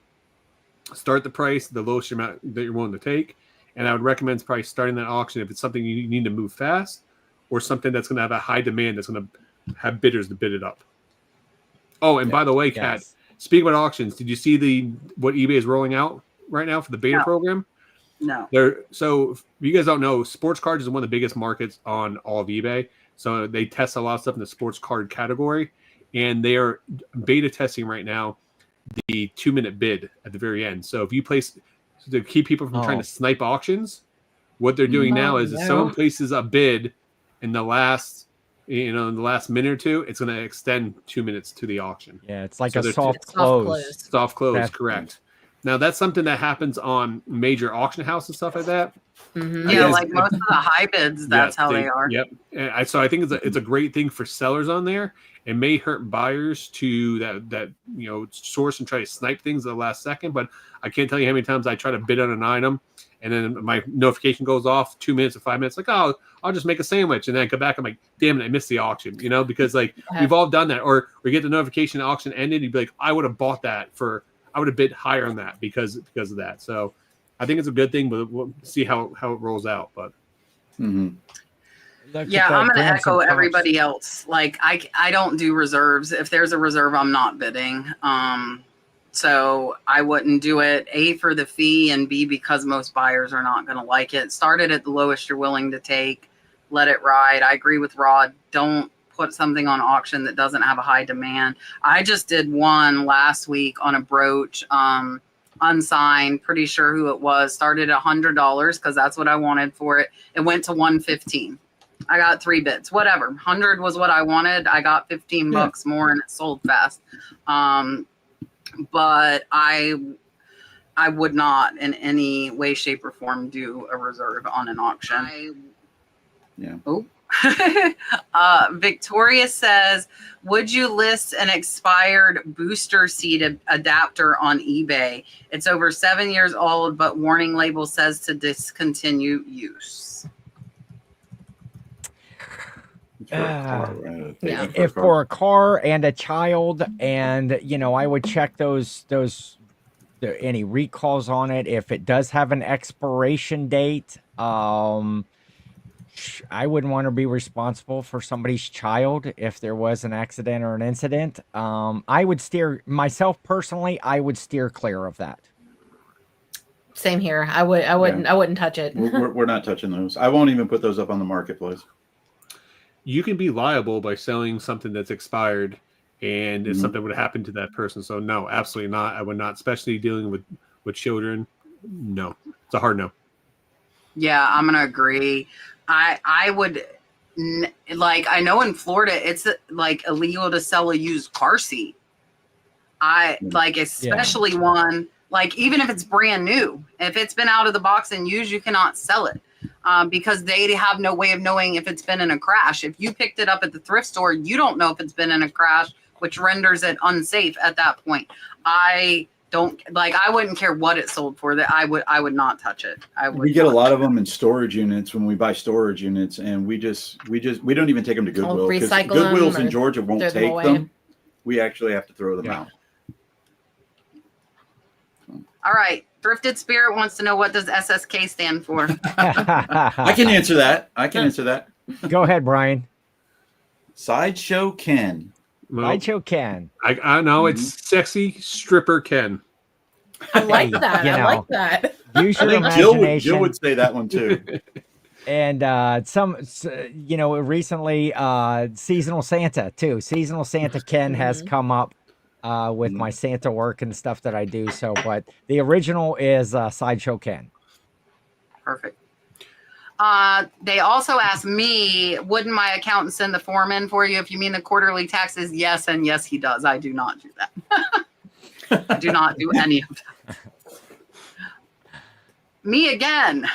start the price, the lowest amount that you're willing to take. And I would recommend probably starting that auction if it's something you need to move fast or something that's going to have a high demand that's going to have bidders to bid it up. Oh, and by the way, Kat, speaking about auctions, did you see what eBay is rolling out right now for the beta program? No. So if you guys don't know, sports cards is one of the biggest markets on all of eBay. So they test a lot of stuff in the sports card category. And they are beta testing right now the 2-minute bid at the very end. So if you to keep people from trying to snipe auctions, what they're doing now is if someone places a bid in the last minute or two, it's going to extend 2 minutes to the auction. Yeah, it's like a soft close. Soft close, correct. Now that's something that happens on major auction house and stuff like that. Mm-hmm. Yeah, like most of the high bids, that's how they are. Yep. And so I think it's a great thing for sellers on there. It may hurt buyers to that source and try to snipe things at the last second. But I can't tell you how many times I try to bid on an item and then my notification goes off 2 minutes or 5 minutes. Like, oh, I'll just make a sandwich, and then I come back. I'm like, damn it, I missed the auction. Because like we've all done that. Or we get the notification the auction ended. You'd be like, I would have bought that I would have bid higher on that because of that. So I think it's a good thing, but we'll see how it rolls out. But yeah, I'm going to echo everybody else. Like I don't do reserves. If there's a reserve, I'm not bidding. So I wouldn't do it, A, for the fee, and B, because most buyers are not going to like it. Start it at the lowest you're willing to take. Let it ride. I agree with Rod. Don't put something on auction that doesn't have a high demand. I just did one last week on a brooch, unsigned, pretty sure who it was. Started at $100 because that's what I wanted for it. It went to $115. I got 3 bids, whatever. 100 was what I wanted. I got 15 bucks more and it sold fast. But I would not in any way, shape, or form do a reserve on an auction. Victoria says, would you list an expired booster seat adapter on eBay? It's over 7 years old, but warning label says to discontinue use. If for a car and a child, and I would check those any recalls on it. If it does have an expiration date, I wouldn't want to be responsible for somebody's child if there was an accident or an incident. I would steer myself personally. I would steer clear of that. Same here. I wouldn't touch it. We're not touching those. I won't even put those up on the marketplace. You can be liable by selling something that's expired and if something would happen to that person. So no, absolutely not. I would not, especially dealing with children. No, it's a hard no. Yeah, I'm going to agree. I would, I know in Florida, it's like illegal to sell a used car seat. Especially one, like even if it's brand new, if it's been out of the box and used, you cannot sell it. Because they have no way of knowing if it's been in a crash. If you picked it up at the thrift store, you don't know if it's been in a crash, which renders it unsafe at that point. I wouldn't care what it sold for. That I would not touch it. We get a lot of them in storage units when we buy storage units, and we don't even take them to Goodwill because Goodwills in Georgia won't take them. We actually have to throw them out. All right. Thrifted Spirit wants to know, what does SSK stand for? I can answer that. Go ahead, Brian. Sideshow Ken. Sideshow Ken. I know it's sexy stripper Ken. I like that. I like that. Use your imagination. Jill would say that one too. And recently, seasonal Santa too. Seasonal Santa Ken has come up. With my Santa work and stuff that I do. So, but the original is Sideshow Ken. Perfect. They also asked me, wouldn't my accountant send the form in for you if you mean the quarterly taxes? Yes, and yes, he does. I do not do that. I do not do any of that. Me again.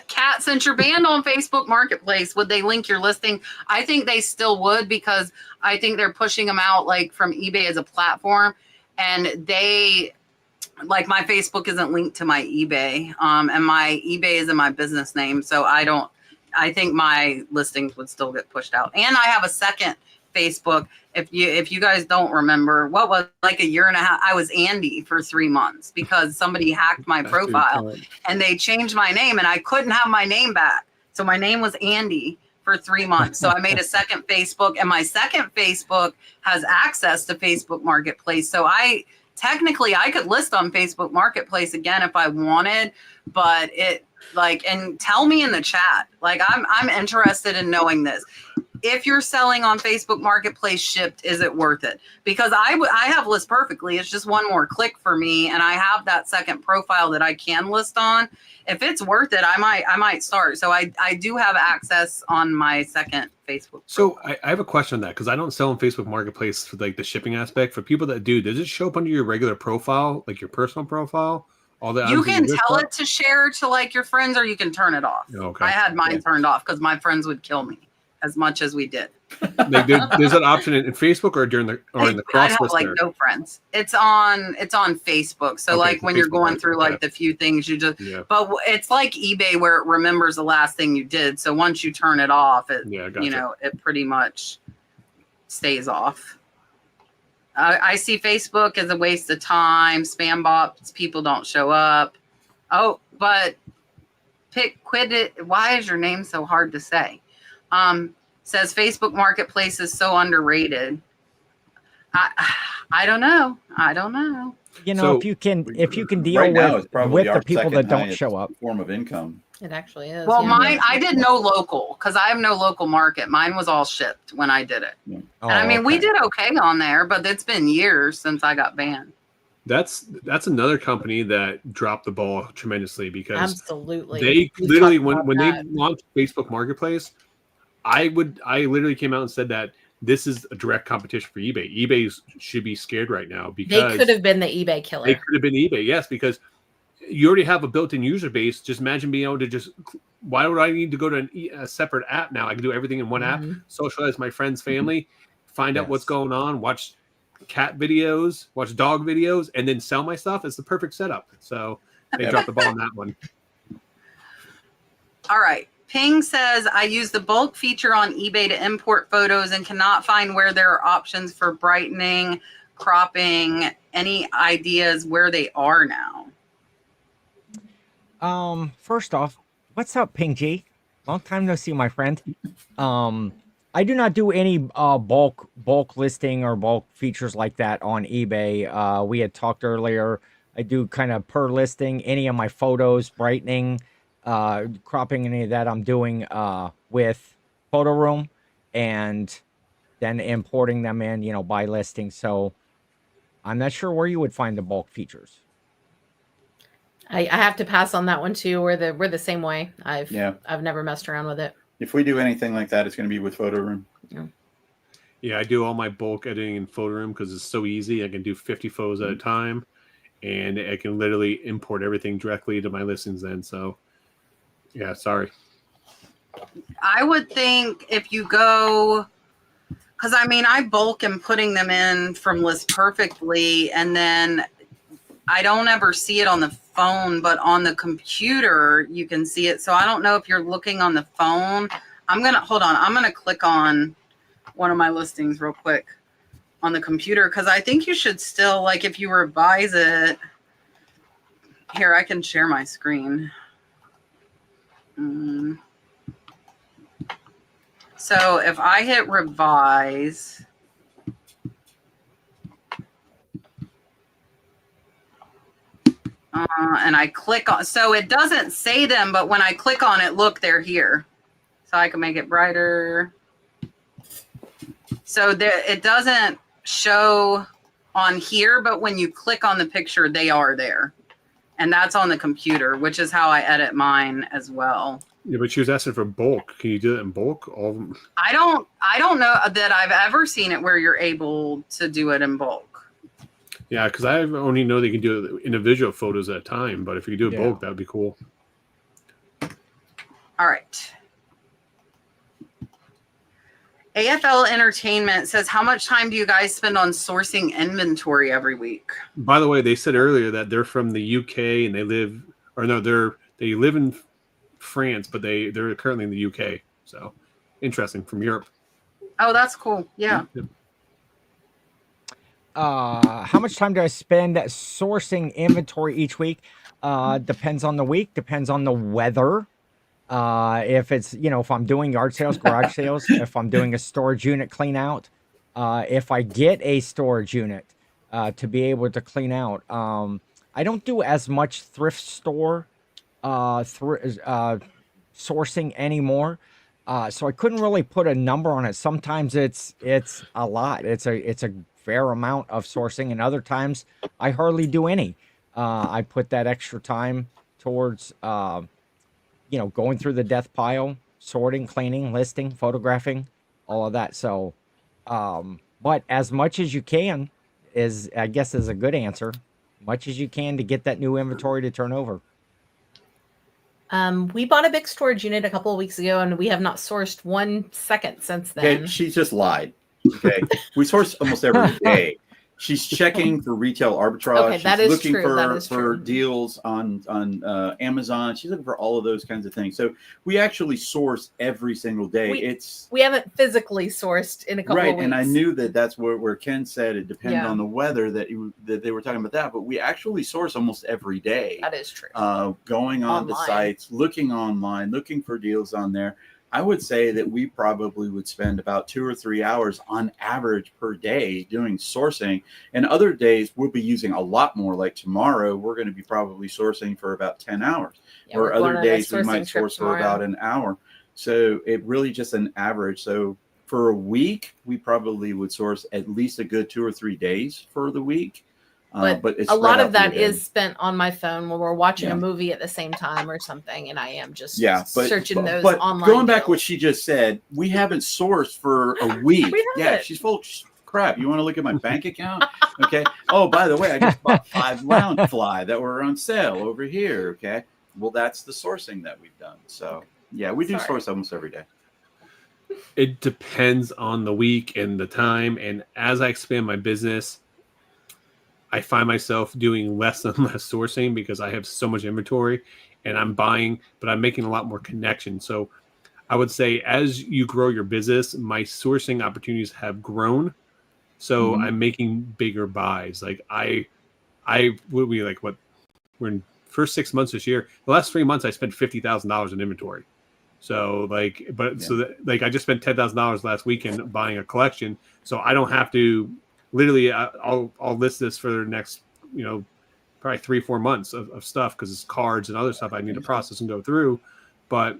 Kat, since you're banned on Facebook Marketplace, would they link your listing? I think they still would, because I think they're pushing them out like from eBay as a platform, and they my Facebook isn't linked to my eBay, and my eBay is in my business name, so I think my listings would still get pushed out. And I have a second Facebook. If you guys don't remember, what was like a year and a half, I was Andy for 3 months because somebody hacked my profile and they changed my name and I couldn't have my name back. So my name was Andy for 3 months. So I made a second Facebook, and my second Facebook has access to Facebook Marketplace. So I could list on Facebook Marketplace again if I wanted, but and tell me in the chat, I'm interested in knowing this. if you're selling on Facebook Marketplace shipped, is it worth it? Because I have List Perfectly. It's just one more click for me, and I have that second profile that I can list on. If it's worth it, I might start. So I do have access on my second Facebook. So I have a question on that, because I don't sell on Facebook Marketplace for like the shipping aspect. For people that do, does it show up under your regular profile, like your personal profile? All that you can tell it to share to like your friends, or you can turn it off. Okay. I had mine turned off because my friends would kill me as much as we did. Like there's an option in Facebook or in the cross I have list like there? no friends. It's on Facebook. So Okay, like when you're Facebook, going right, through okay. like the few things you just, Yeah. but it's like eBay where it remembers the last thing you did. So once you turn it off, it Yeah, gotcha. you know, it pretty much stays off. I see Facebook as a waste of time. Spam bots, people don't show up. Oh, but quit it. Why is your name so hard to say? Says Facebook Marketplace is so underrated. I don't know. You know, So, if you can deal Right now, it's with probably our the people second that don't highest show up. form of income. It actually is. Well, yeah. mine, I did no local because I have no local market. Mine was all shipped when I did it. Yeah. Oh, And I mean, we okay. did okay on there, but it's been years since I got banned. That's another company that dropped the ball tremendously, because Absolutely. they We literally talked about when they that. launched Facebook Marketplace, I literally came out and said that this is a direct competition for eBay. eBay should be scared right now, They because could have been the eBay killer. they could have been eBay, yes, because you already have a built-in user base. Just imagine being able to just, why would I need to go to a separate app now? I can do everything in one app, socialize my friends, family, find out what's going on, watch cat videos, watch dog videos, and then sell my stuff. It's the perfect setup. So they dropped the ball on that one. All right. Ping says, I use the bulk feature on eBay to import photos and cannot find where there are options for brightening, cropping. Any ideas where they are now? First off, what's up, Ping G? Long time no see, my friend. I do not do any bulk listing or bulk features like that on eBay. We had talked earlier. I do kind of per listing. Any of my photos, brightening, cropping, any of that I'm doing with Photo Room, and then importing them in, you know, by listing. So I'm not sure where you would find the bulk features. I have to pass on that one too. We're the same way. I've never messed around with it. If we do anything like that, it's going to be with Photo Room. Yeah, I do all my bulk editing in Photo Room because it's so easy. I can do 50 photos at a time, and I can literally import everything directly to my listings then. So, yeah, sorry. I would think if you go, because I mean, I bulk and putting them in from List Perfectly, and then I don't ever see it on the phone, but on the computer, you can see it. So I don't know if you're looking on the phone. Hold on. I'm going to click on one of my listings real quick on the computer, because I think you should still, like, if you revise it. Here, I can share my screen. So if I hit revise, and I click on, so it doesn't say them, but when I click on it, look, they're here. So I can make it brighter. So there, it doesn't show on here, but when you click on the picture, they are there. And that's on the computer, which is how I edit mine as well. Yeah, but she was asking for bulk. Can you do it in bulk? All of them? I don't know that I've ever seen it where you're able to do it in bulk. Yeah, because I only know they can do it individual photos at a time. But if you do it bulk, that would be cool. All right. AFL Entertainment says, how much time do you guys spend on sourcing inventory every week? By the way, they said earlier that they're from the UK and they live in France, but they're currently in the UK. So interesting, from Europe. Oh, that's cool. Yeah. How much time do I spend sourcing inventory each week? Depends on the week, depends on the weather. If it's, if I'm doing yard sales, garage sales, if I'm doing a storage unit clean out, if I get a storage unit to be able to clean out, I don't do as much thrift store sourcing anymore. So I couldn't really put a number on it. Sometimes it's a lot. It's a fair amount of sourcing, and other times I hardly do any. I put that extra time towards going through the death pile, sorting, cleaning, listing, photographing, all of that. So, but as much as you can is, I guess, is a good answer. Much as you can to get that new inventory to turn over. We bought a big storage unit a couple of weeks ago, and we have not sourced 1 second since then. Okay, she just lied. Okay, we source almost every day. She's checking for retail arbitrage. Okay, that She's is looking true. for deals on Amazon. She's looking for all of those kinds of things. So we actually source every single day. We haven't physically sourced in a couple of weeks. Right, and I knew that's where Ken said it depends on the weather that they were talking about that. But we actually source almost every day. That is true. Going on the sites, looking online, looking for deals on there. I would say that we probably would spend about 2 or 3 hours on average per day doing sourcing. And other days we'll be using a lot more. Like tomorrow, we're going to be probably sourcing for about 10 hours. Yeah, or other days we might source for about an hour. So it really just an average. So for a week, we probably would source at least a good 2 or 3 days for the week. But it's a lot of that is spent on my phone when we're watching a movie at the same time or something, and I am just searching those online. Going back what she just said, we haven't sourced for a week. She's full of crap. You want to look at my bank account? Okay. Oh, by the way, I just bought 5 Loungefly that were on sale over here. Okay. Well, that's the sourcing that we've done. So yeah, we do source almost every day. It depends on the week and the time. And as I expand my business, I find myself doing less and less sourcing because I have so much inventory and I'm buying, but I'm making a lot more connections. So I would say as you grow your business, my sourcing opportunities have grown. So I'm making bigger buys. Like we're in first 6 months this year. The last 3 months, I spent $50,000 in inventory. So I just spent $10,000 last weekend buying a collection. So I don't have to. Literally, I'll list this for the next, probably 3-4 months of stuff because it's cards and other stuff I need to process and go through. But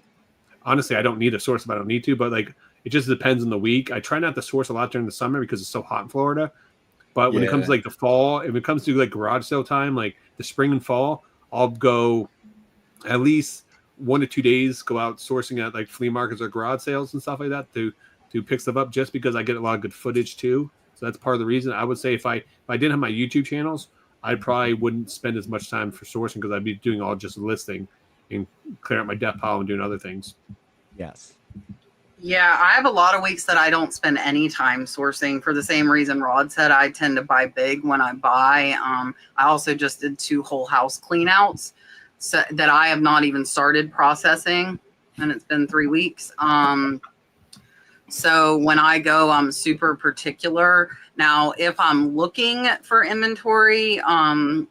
honestly, I don't need to source if I don't need to. But it just depends on the week. I try not to source a lot during the summer because it's so hot in Florida. But when it comes to the fall, if it comes to garage sale time, like the spring and fall, I'll go at least 1 to 2 days, go out sourcing at flea markets or garage sales and stuff like that to pick stuff up just because I get a lot of good footage too. So that's part of the reason. I would say if I didn't have my YouTube channels, I probably wouldn't spend as much time for sourcing because I'd be doing all just listing and clearing out my death pile and doing other things. Yes. Yeah, I have a lot of weeks that I don't spend any time sourcing for the same reason Rod said. I tend to buy big when I buy. I also just did 2 whole house clean outs so that I have not even started processing, and it's been 3 weeks. So when I go, I'm super particular. Now, if I'm looking for inventory, I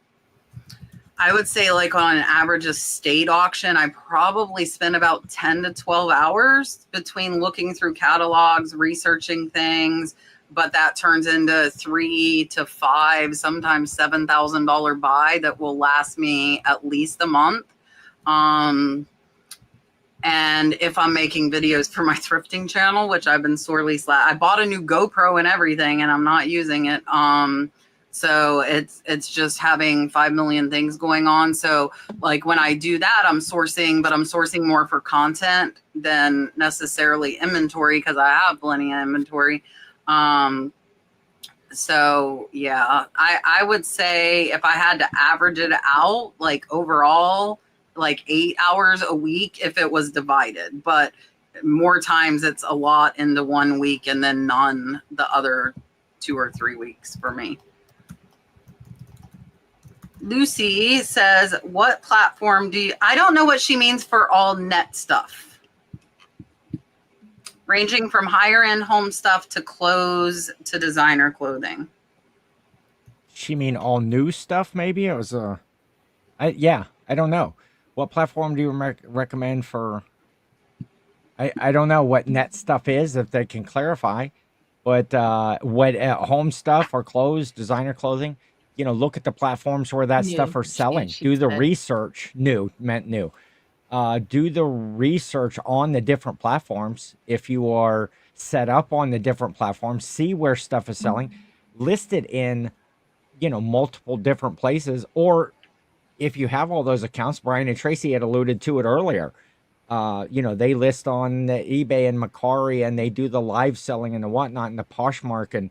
would say on an average estate auction, I probably spend about 10 to 12 hours between looking through catalogs, researching things, but that turns into 3 to 5, sometimes $7,000 buy that will last me at least a month. And if I'm making videos for my thrifting channel, which I've been sorely I bought a new GoPro and everything, and I'm not using it. So it's just having 5 million things going on. So when I do that, I'm sourcing, but I'm sourcing more for content than necessarily inventory because I have plenty of inventory. So yeah, I would say if I had to average it out, overall, 8 hours a week if it was divided, but more times it's a lot into 1 week and then none the other 2 or 3 weeks for me. Lucy says, what platform I don't know what she means for all net stuff. Ranging from higher end home stuff to clothes to designer clothing. She mean all new stuff? Maybe it was I don't know. What platform do you recommend for? I don't know what net stuff is, if they can clarify. But what home stuff or clothes, designer clothing, look at the platforms where that stuff are selling. Do the research. New. do the research on the different platforms. If you are set up on the different platforms, see where stuff is selling, list it in, multiple different places. Or if you have all those accounts, Brian and Tracy had alluded to it earlier. They list on the eBay and Macari, and they do the live selling and the whatnot and the Poshmark, and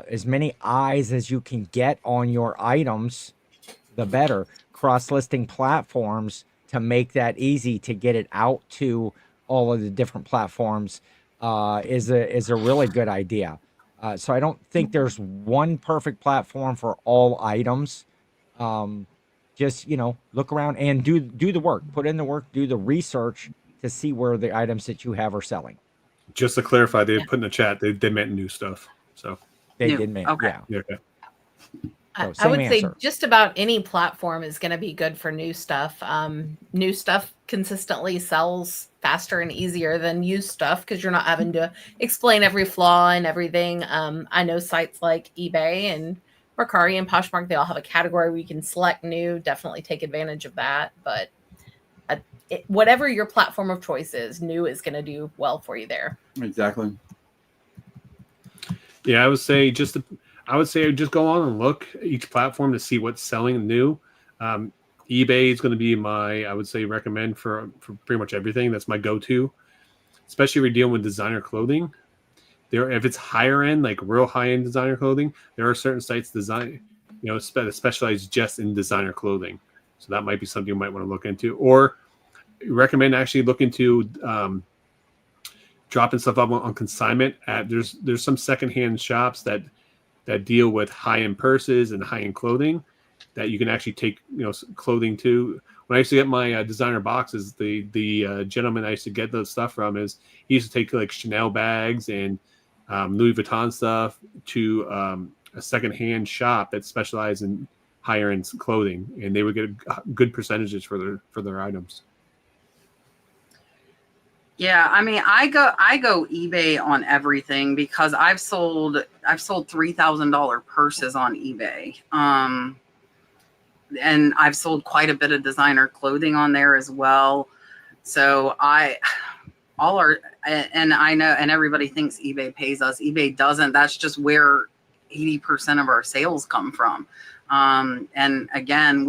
as many eyes as you can get on your items, the better. Cross-listing platforms to make that easy to get it out to all of the different platforms is a really good idea. So I don't think there's one perfect platform for all items. Just, look around and do the work, put in the work, do the research to see where the items that you have are selling. Just to clarify, they put in the chat, they meant new stuff. So they did mean, okay. Yeah. Okay. So I would say answer. just about any platform is going to be good for new stuff. New stuff consistently sells faster and easier than used stuff because you're not having to explain every flaw and everything. I know sites like eBay and Mercari and Poshmark, they all have a category where you can select new. Definitely take advantage of that. But whatever your platform of choice is, new is going to do well for you there. Exactly. Yeah, I would say just go on and look at each platform to see what's selling new. eBay is going to be I would say recommend for pretty much everything. That's my go-to, especially if you're dealing with designer clothing. If it's higher end, like real high end designer clothing, there are certain sites that specialize just in designer clothing. So that might be something you might want to look into, or recommend actually look into dropping stuff up on consignment. There's some secondhand shops that deal with high-end purses and high-end clothing that you can actually take clothing to. When I used to get my designer boxes, the gentleman I used to get those stuff from he used to take like Chanel bags and Louis Vuitton stuff to a secondhand shop that specialized in higher end clothing, and they would get good percentages for their items. Yeah, I mean, I go eBay on everything because I've sold $3,000 purses on eBay. And I've sold quite a bit of designer clothing on there as well. So I know, and everybody thinks eBay pays us. eBay doesn't. That's just where 80% of our sales come from. And again,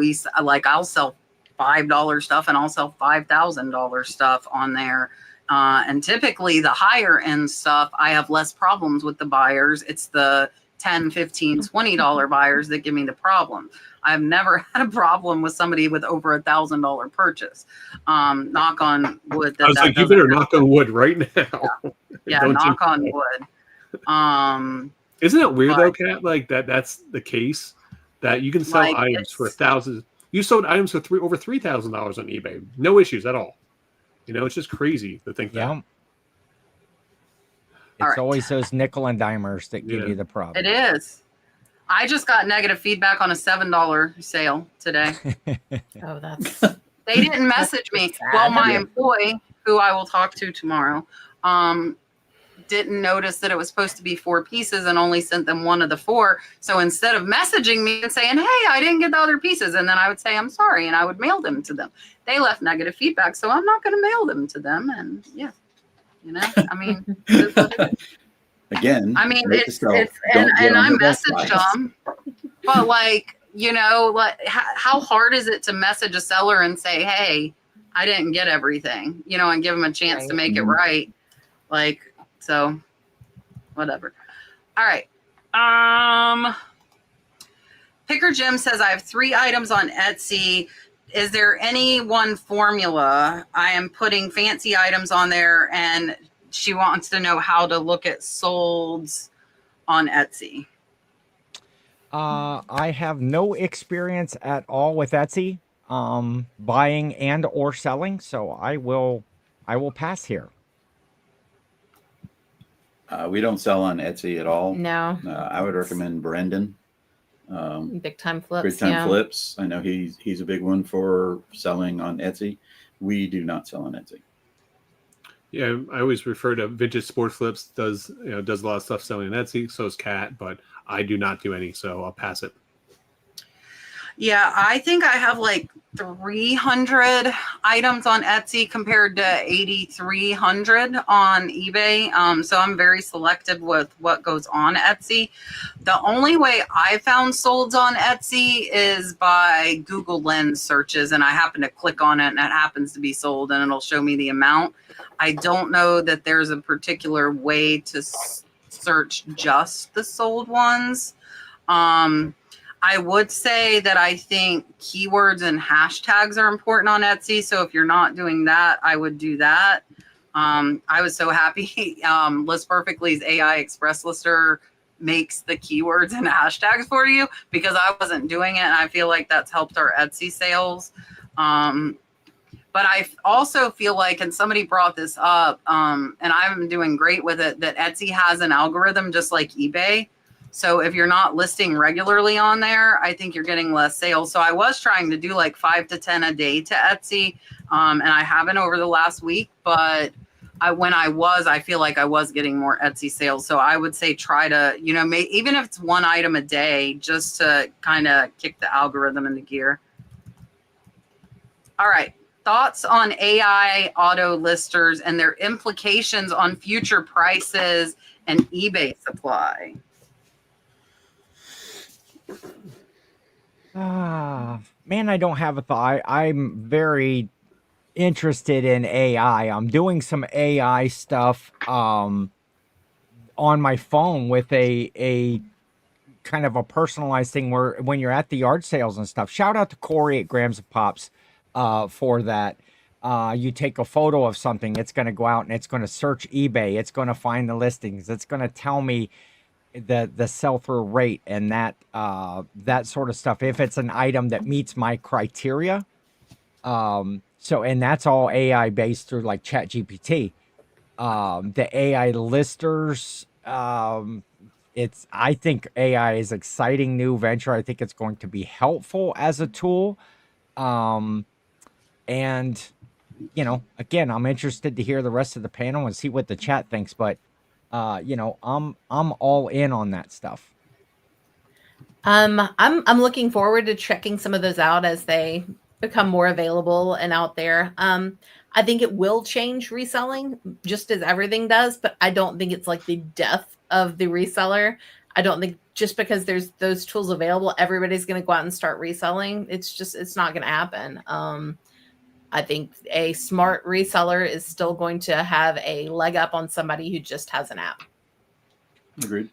I'll sell $5 stuff and I'll sell $5,000 stuff on there. And typically the higher end stuff, I have less problems with the buyers. It's the $10, $15, $20 buyers that give me the problem. I've never had a problem with somebody with over $1,000 purchase. Knock on wood. I was like, you better knock on wood right now. Yeah, knock on wood. Isn't it weird though, Kat? Like that's the case that you can sell items for $1,000. You sold items for over $3,000 on eBay, no issues at all. It's just crazy to think that. It's always those nickel and dimers that give you the problem. It is. I just got negative feedback on a $7 sale today. Oh, they didn't message me. Well, my employee, who I will talk to tomorrow, didn't notice that it was supposed to be 4 pieces and only sent them one of the 4. So instead of messaging me and saying, hey, I didn't get the other pieces, and then I would say, I'm sorry, and I would mail them to them. They left negative feedback, so I'm not going to mail them to them. And I mean, again, I mean, and I messaged them, but how hard is it to message a seller and say, hey, I didn't get everything, and give them a chance to make it right. So whatever. All right. Picker Jim says, I have 3 items on Etsy. Is there any one formula? I am putting fancy items on there, and she wants to know how to look at solds on Etsy. I have no experience at all with Etsy, buying and or selling, so I will pass here. We don't sell on Etsy at all. No. I would recommend Brendan. Big Time Flips. Big Time Flips. I know he's a big one for selling on Etsy. We do not sell on Etsy. Yeah, I always refer to Vintage Sport Flips. Does a lot of stuff selling on Etsy. So is Kat, but I do not do any, so I'll pass it. Yeah, I think I have like 300 items on Etsy compared to 8,300 on eBay. So I'm very selective with what goes on Etsy. The only way I found solds on Etsy is by Google Lens searches, and I happen to click on it and it happens to be sold and it'll show me the amount. I don't know that there's a particular way to search just the sold ones. I would say that I think keywords and hashtags are important on Etsy. So if you're not doing that, I would do that. I was so happy. List Perfectly's AI Express Lister makes the keywords and hashtags for you because I wasn't doing it. And I feel like that's helped our Etsy sales. But I also feel like, and somebody brought this up, and I'm doing great with it, that Etsy has an algorithm just like eBay. So if you're not listing regularly on there, I think you're getting less sales. So I was trying to do like 5 to 10 a day to Etsy, and I haven't over the last week. But I feel like I was getting more Etsy sales. So I would say try to, even if it's one item a day, just to kind of kick the algorithm into gear. All right. Thoughts on AI auto listers and their implications on future prices and eBay supply? Man, I don't have a thought. I'm very interested in AI. I'm doing some AI stuff on my phone with a kind of a personalized thing where when you're at the yard sales and stuff. Shout out to Corey at Grams of Pops for that. You take a photo of something, it's going to go out and it's going to search eBay. It's going to find the listings. It's going to tell me the sell-through rate and that sort of stuff if it's an item that meets my criteria. And that's all AI based through like ChatGPT. The AI listers, I think AI is exciting new venture. I think it's going to be helpful as a tool. And again, I'm interested to hear the rest of the panel and see what the chat thinks, but I'm all in on that stuff. I'm looking forward to checking some of those out as they become more available and out there. I think it will change reselling just as everything does, but I don't think it's like the death of the reseller. I don't think just because there's those tools available, everybody's going to go out and start reselling. It's not going to happen. I think a smart reseller is still going to have a leg up on somebody who just has an app. Agreed.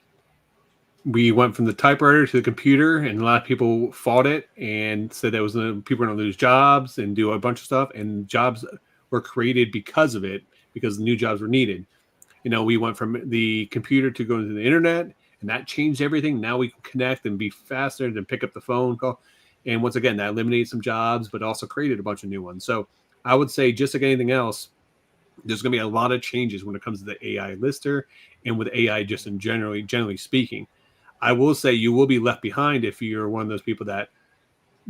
We went from the typewriter to the computer, and a lot of people fought it and said that people were going to lose jobs and do a bunch of stuff, and jobs were created because of it, because new jobs were needed. We went from the computer to going to the internet, and that changed everything. Now we can connect and be faster and pick up the phone call. And once again, that eliminated some jobs, but also created a bunch of new ones. So I would say, just like anything else, there's going to be a lot of changes when it comes to the AI lister and with AI just in generally speaking. I will say you will be left behind if you're one of those people that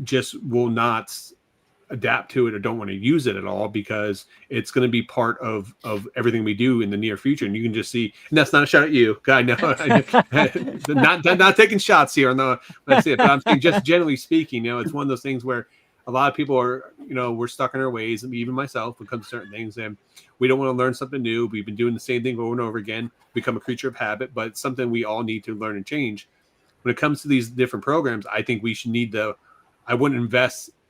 just will not adapt to it or don't want to use it at all, because it's going to be part of everything we do in the near future. And you can just see, and that's not a shot at you. I know, not taking shots here. No, that's it. But I'm saying, just generally speaking, it's one of those things where a lot of people are, we're stuck in our ways, and even myself, when it comes to certain things, and we don't want to learn something new. We've been doing the same thing over and over again, become a creature of habit, but it's something we all need to learn and change. When it comes to these different programs, I think we should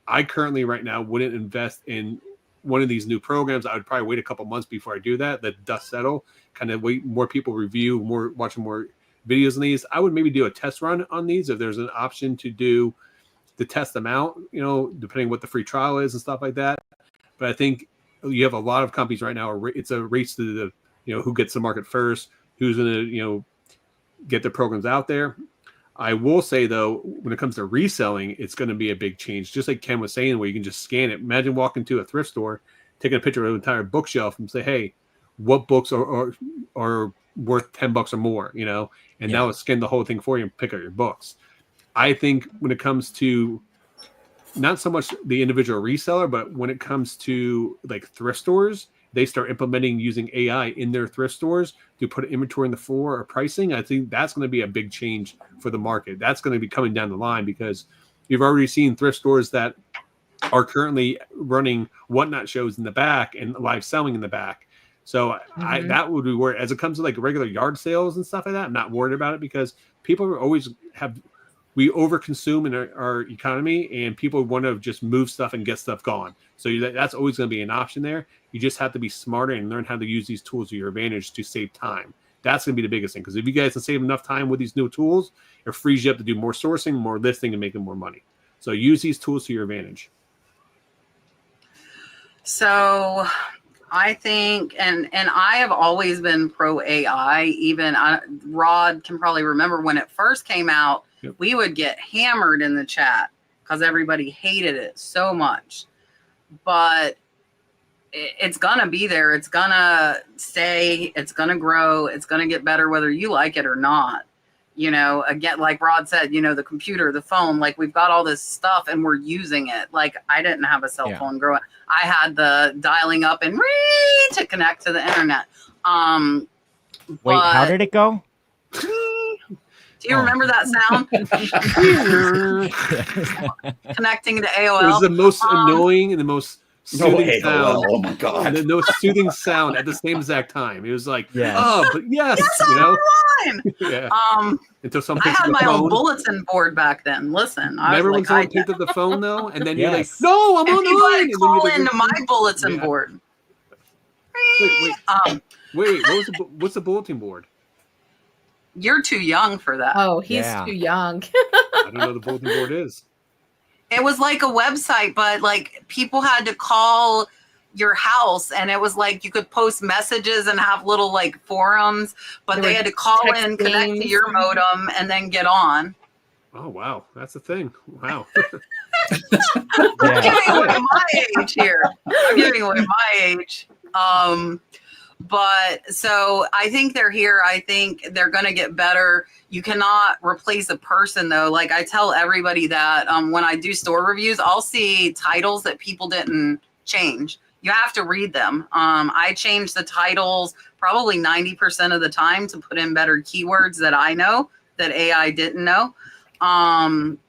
I currently right now wouldn't invest in one of these new programs. I would probably wait a couple months before I do that. Let dust settle, kind of wait, more people review, watching more videos on these. I would maybe do a test run on these if there's an option to test them out, depending what the free trial is and stuff like that. But I think you have a lot of companies right now. It's a race to who gets the market first, who's going to, get their programs out there. I will say, though, when it comes to reselling, it's going to be a big change. Just like Ken was saying, where you can just scan it. Imagine walking to a thrift store, taking a picture of an entire bookshelf and say, hey, what books are worth $10 or more, and now it'll scan the whole thing for you and pick out your books. I think when it comes to not so much the individual reseller, but when it comes to like thrift stores, they start implementing using AI in their thrift stores to put inventory in the floor or pricing. I think that's going to be a big change for the market. That's going to be coming down the line because, We've already seen thrift stores that are currently running whatnot shows in the back and live selling in the back. So that would be where, as it comes to like regular yard sales and stuff like that, I'm not worried about it because people always we overconsume in our economy, and people want to just move stuff and get stuff gone. So that's always going to be an option there. You just have to be smarter and learn how to use these tools to your advantage to save time. That's going to be the biggest thing, because if you guys can save enough time with these new tools, it frees you up to do more sourcing, more listing, and making more money. So use these tools to your advantage. So I think, and I have always been pro AI. Even Rod can probably remember when it first came out, we would get hammered in the chat because everybody hated it so much. But it's gonna be there. It's gonna stay. It's gonna grow. It's gonna get better whether you like it or not. You know, again, like Rod said, you know, the computer, the phone, like we've got all this stuff and we're using it. Like I didn't have a cell phone growing. I had the dialing up and to connect to the internet. Wait, how did it go? Do you remember that sound? Connecting to AOL. It was the most annoying and the most soothing sound. Oh my god! And the most soothing sound at the same exact time. It was like, yes. Oh, but yes, you know. Yeah. Until someone I had my phone. own bulletin board back then. Listen, I remember was when like, someone picked up the phone though, and then you're like, Yes. "No, I'm and online." people And would call then into my bulletin board. Wait, what's the bulletin board? You're too young for that. Oh, he's too young. I don't know what the bulletin board is. It was like a website, but like people had to call your house, and it was like you could post messages and have little like forums, but they had to call in, connect to your modem, and then get on. Oh wow, that's the thing. Wow. I'm giving away my age here. I'm giving away my age. But so I think they're here. I think they're going to get better. You cannot replace a person though. Like I tell everybody that when I do store reviews, I'll see titles that people didn't change. You have to read them. I change the titles probably 90% of the time to put in better keywords that I know that AI didn't know. And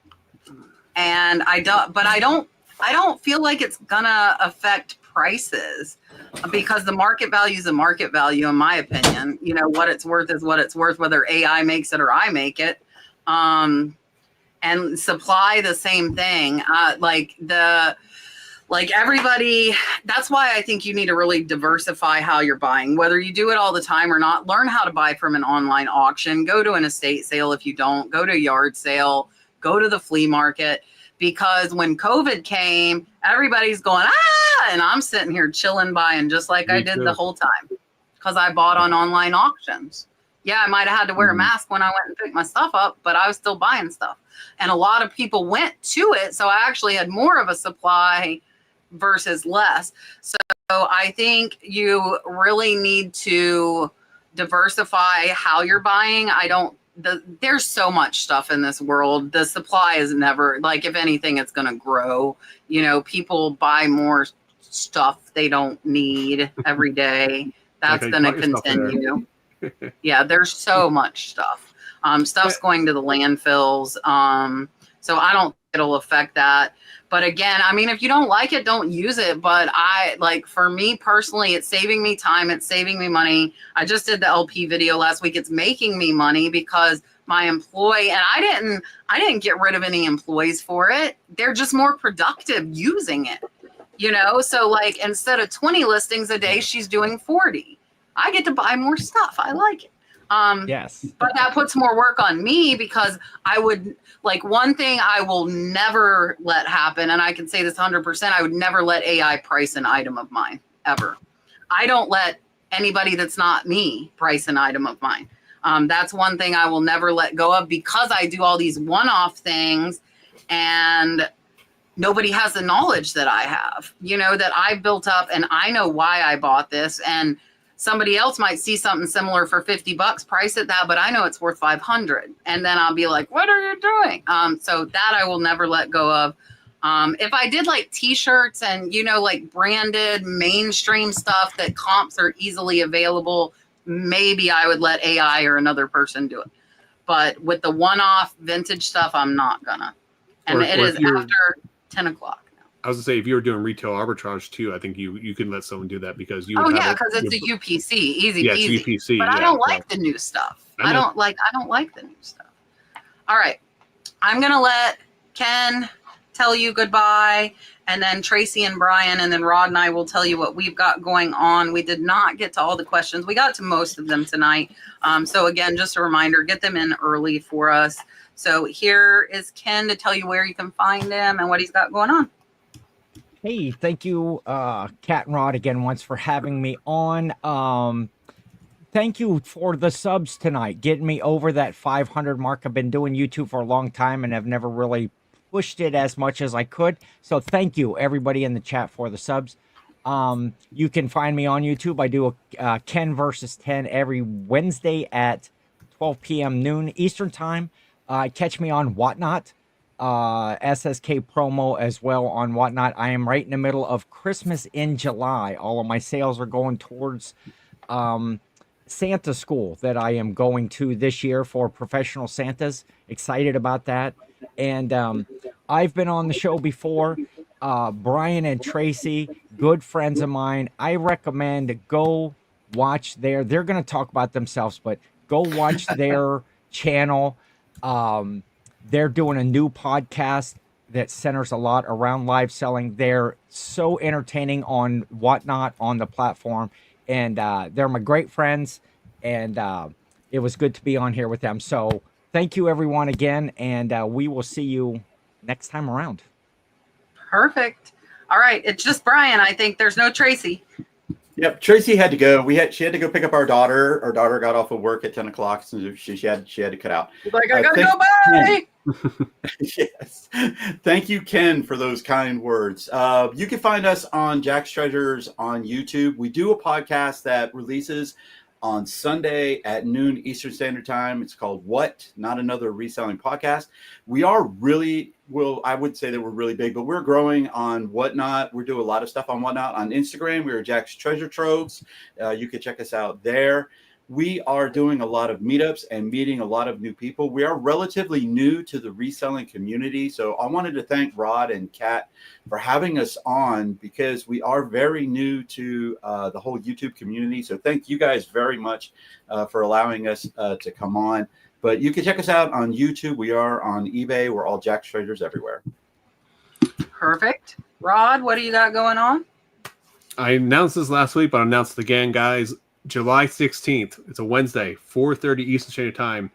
I don't feel like it's gonna affect prices, because the market value is the market value, in my opinion. You know, what it's worth is what it's worth, whether AI makes it or I make it. And supply, the same thing. Like everybody, that's why I think you need to really diversify how you're buying, whether you do it all the time or not. Learn how to buy from an online auction, go to an estate sale. If you don't, go to a yard sale, go to the flea market, because when COVID came, everybody's going, and I'm sitting here chilling buying just like I did the whole time, because I bought on online auctions. Yeah, I might have had to wear a mask when I went and picked my stuff up, but I was still buying stuff. And a lot of people went to it. So I actually had more of a supply versus less. So I think you really need to diversify how you're buying. There's so much stuff in this world. The supply is never, like, if anything, it's going to grow. You know, people buy more stuff they don't need every day. That's going to continue. Yeah, there's so much stuff. Stuff's going to the landfills. So I don't think it'll affect that. But again, I mean, if you don't like it, don't use it. But for me personally, it's saving me time. It's saving me money. I just did the LP video last week. It's making me money because my employee, and I didn't get rid of any employees for it. They're just more productive using it, you know? So like, instead of 20 listings a day, she's doing 40. I get to buy more stuff. I like it. Yes. But that puts more work on me, because one thing I will never let happen, and I can say this 100%, I would never let AI price an item of mine, ever. I don't let anybody that's not me price an item of mine. That's one thing I will never let go of, because I do all these one-off things, and nobody has the knowledge that I have, you know, that I've built up, and I know why I bought this. And somebody else might see something similar for $50, price it that, but I know it's worth 500. And then I'll be like, what are you doing? So that I will never let go of. If I did like t-shirts and, you know, like branded mainstream stuff that comps are easily available, maybe I would let AI or another person do it. But with the one-off vintage stuff, I'm not gonna. And it is after 10 o'clock. I was gonna say, if you were doing retail arbitrage too, I think you can let someone do that because you. Oh yeah, because it's a UPC, easy yeah, peasy. It's UPC, but I don't like the new stuff. I don't like the new stuff. All right, I'm gonna let Ken tell you goodbye, and then Tracy and Brian, and then Rod and I will tell you what we've got going on. We did not get to all the questions. We got to most of them tonight. So again, just a reminder, get them in early for us. So here is Ken to tell you where you can find him and what he's got going on. Hey, thank you, Cat and Rod, again once for having me on. Thank you for the subs tonight, getting me over that 500 mark. I've been doing YouTube for a long time and I've never really pushed it as much as I could. So thank you, everybody in the chat, for the subs. You can find me on YouTube. I do a Ken versus 10 every Wednesday at 12 p.m. noon Eastern time. Catch me on Whatnot. SSKPromo as well on Whatnot. I am right in the middle of Christmas in July. All of my sales are going towards Santa school that I am going to this year for professional Santas. Excited about that. And I've been on the show before. Brian and Tracy, good friends of mine. I recommend go watch they're going to talk about themselves, but go watch their channel. They're doing a new podcast that centers a lot around live selling. They're so entertaining on Whatnot on the platform. And they're my great friends. And it was good to be on here with them. So thank you, everyone, again. And we will see you next time around. Perfect. All right. It's just Brian. I think there's no Tracy. Yep, Tracy had to go. She had to go pick up our daughter. Our daughter got off of work at 10 o'clock, so she had to cut out. Like, I gotta go, bye. Yes. Thank you, Ken, for those kind words. You can find us on Jack's Treasures on YouTube. We do a podcast that releases on Sunday at noon Eastern Standard Time. It's called What? Not Another Reselling Podcast. We are really, I would say that we're really big, but we're growing on Whatnot. We're doing a lot of stuff on Whatnot. On Instagram, we are Jack's Treasure Troves. You can check us out there. We are doing a lot of meetups and meeting a lot of new people. We are relatively new to the reselling community. So I wanted to thank Rod and Kat for having us on because we are very new to the whole YouTube community. So thank you guys very much for allowing us to come on. But you can check us out on YouTube. We are on eBay. We're all Jack's Treasures everywhere. Perfect. Rod, what do you got going on? I announced this last week, but I announced it again, guys. July 16th. It's a Wednesday, 4:30 Eastern Standard Time.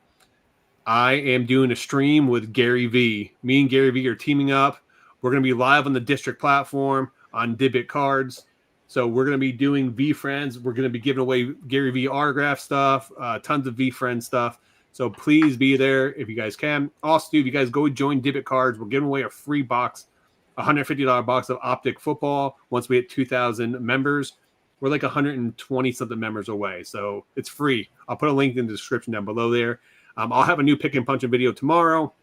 I am doing a stream with Gary V. Me and Gary V are teaming up. We're going to be live on the district platform on Dibit cards. So we're going to be doing V Friends. We're going to be giving away Gary V autograph stuff, tons of V Friends stuff. So please be there if you guys can. Also, if you guys go join Dibit cards, we're giving away a free box, $150 box of Optic football once we hit 2,000 members. We're like 120 something members away, so it's free. I'll put a link in the description down below there. I'll have a new pick and punching video tomorrow,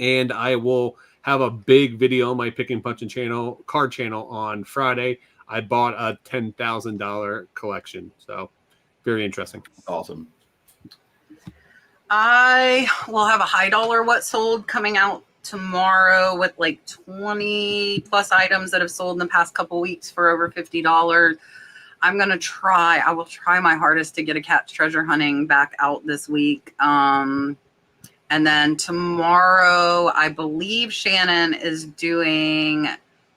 and I will have a big video on my pick and punching card channel on Friday. I bought a $10,000 collection, so very interesting. Awesome. I will have a high dollar what sold coming out tomorrow with like 20 plus items that have sold in the past couple weeks for over $50. I will try my hardest to get a cat's treasure hunting back out this week. And then tomorrow, I believe Shannon is doing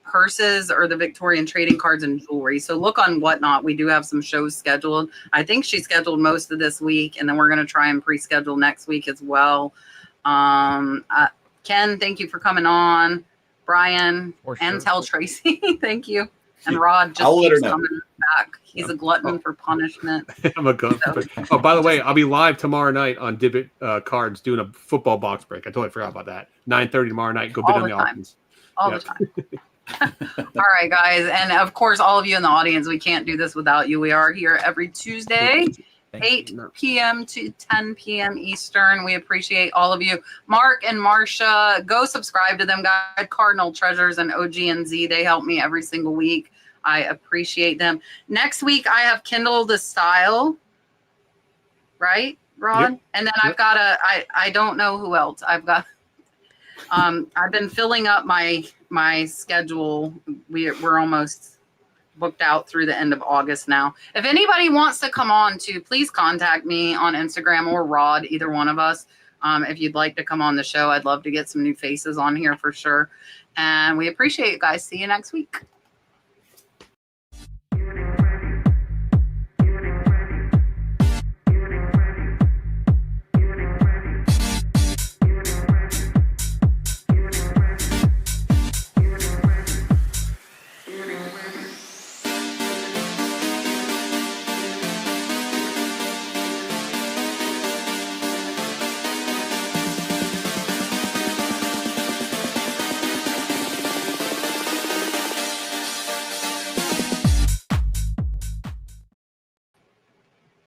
purses or the Victorian trading cards and jewelry. So look on Whatnot. We do have some shows scheduled. I think she scheduled most of this week, and then we're going to try and pre-schedule next week as well. Ken, thank you for coming on. Brian, and tell Tracy, thank you. And Rod just keeps coming back. He's a glutton for punishment. I'm a glutton. So. Oh, by the way, I'll be live tomorrow night on Dibit cards doing a football box break. I totally forgot about that. 9:30 tomorrow night. Go bid on the options. All the time. All right, guys. And of course, all of you in the audience, we can't do this without you. We are here every Tuesday, 8 p.m. to 10 p.m. Eastern. We appreciate all of you. Mark and Marcia, go subscribe to them, guys. Cardinal Treasures and OG&Z. They help me every single week. I appreciate them. Next week, I have Kindle the Style. Right, Ron? Yep. And then I've got I don't know who else. I've got I've been filling up my schedule. We're almost booked out through the end of August now. If anybody wants to come on too, please contact me on Instagram or Rod, either one of us. If you'd like to come on the show, I'd love to get some new faces on here for sure. And we appreciate it, guys. See you next week.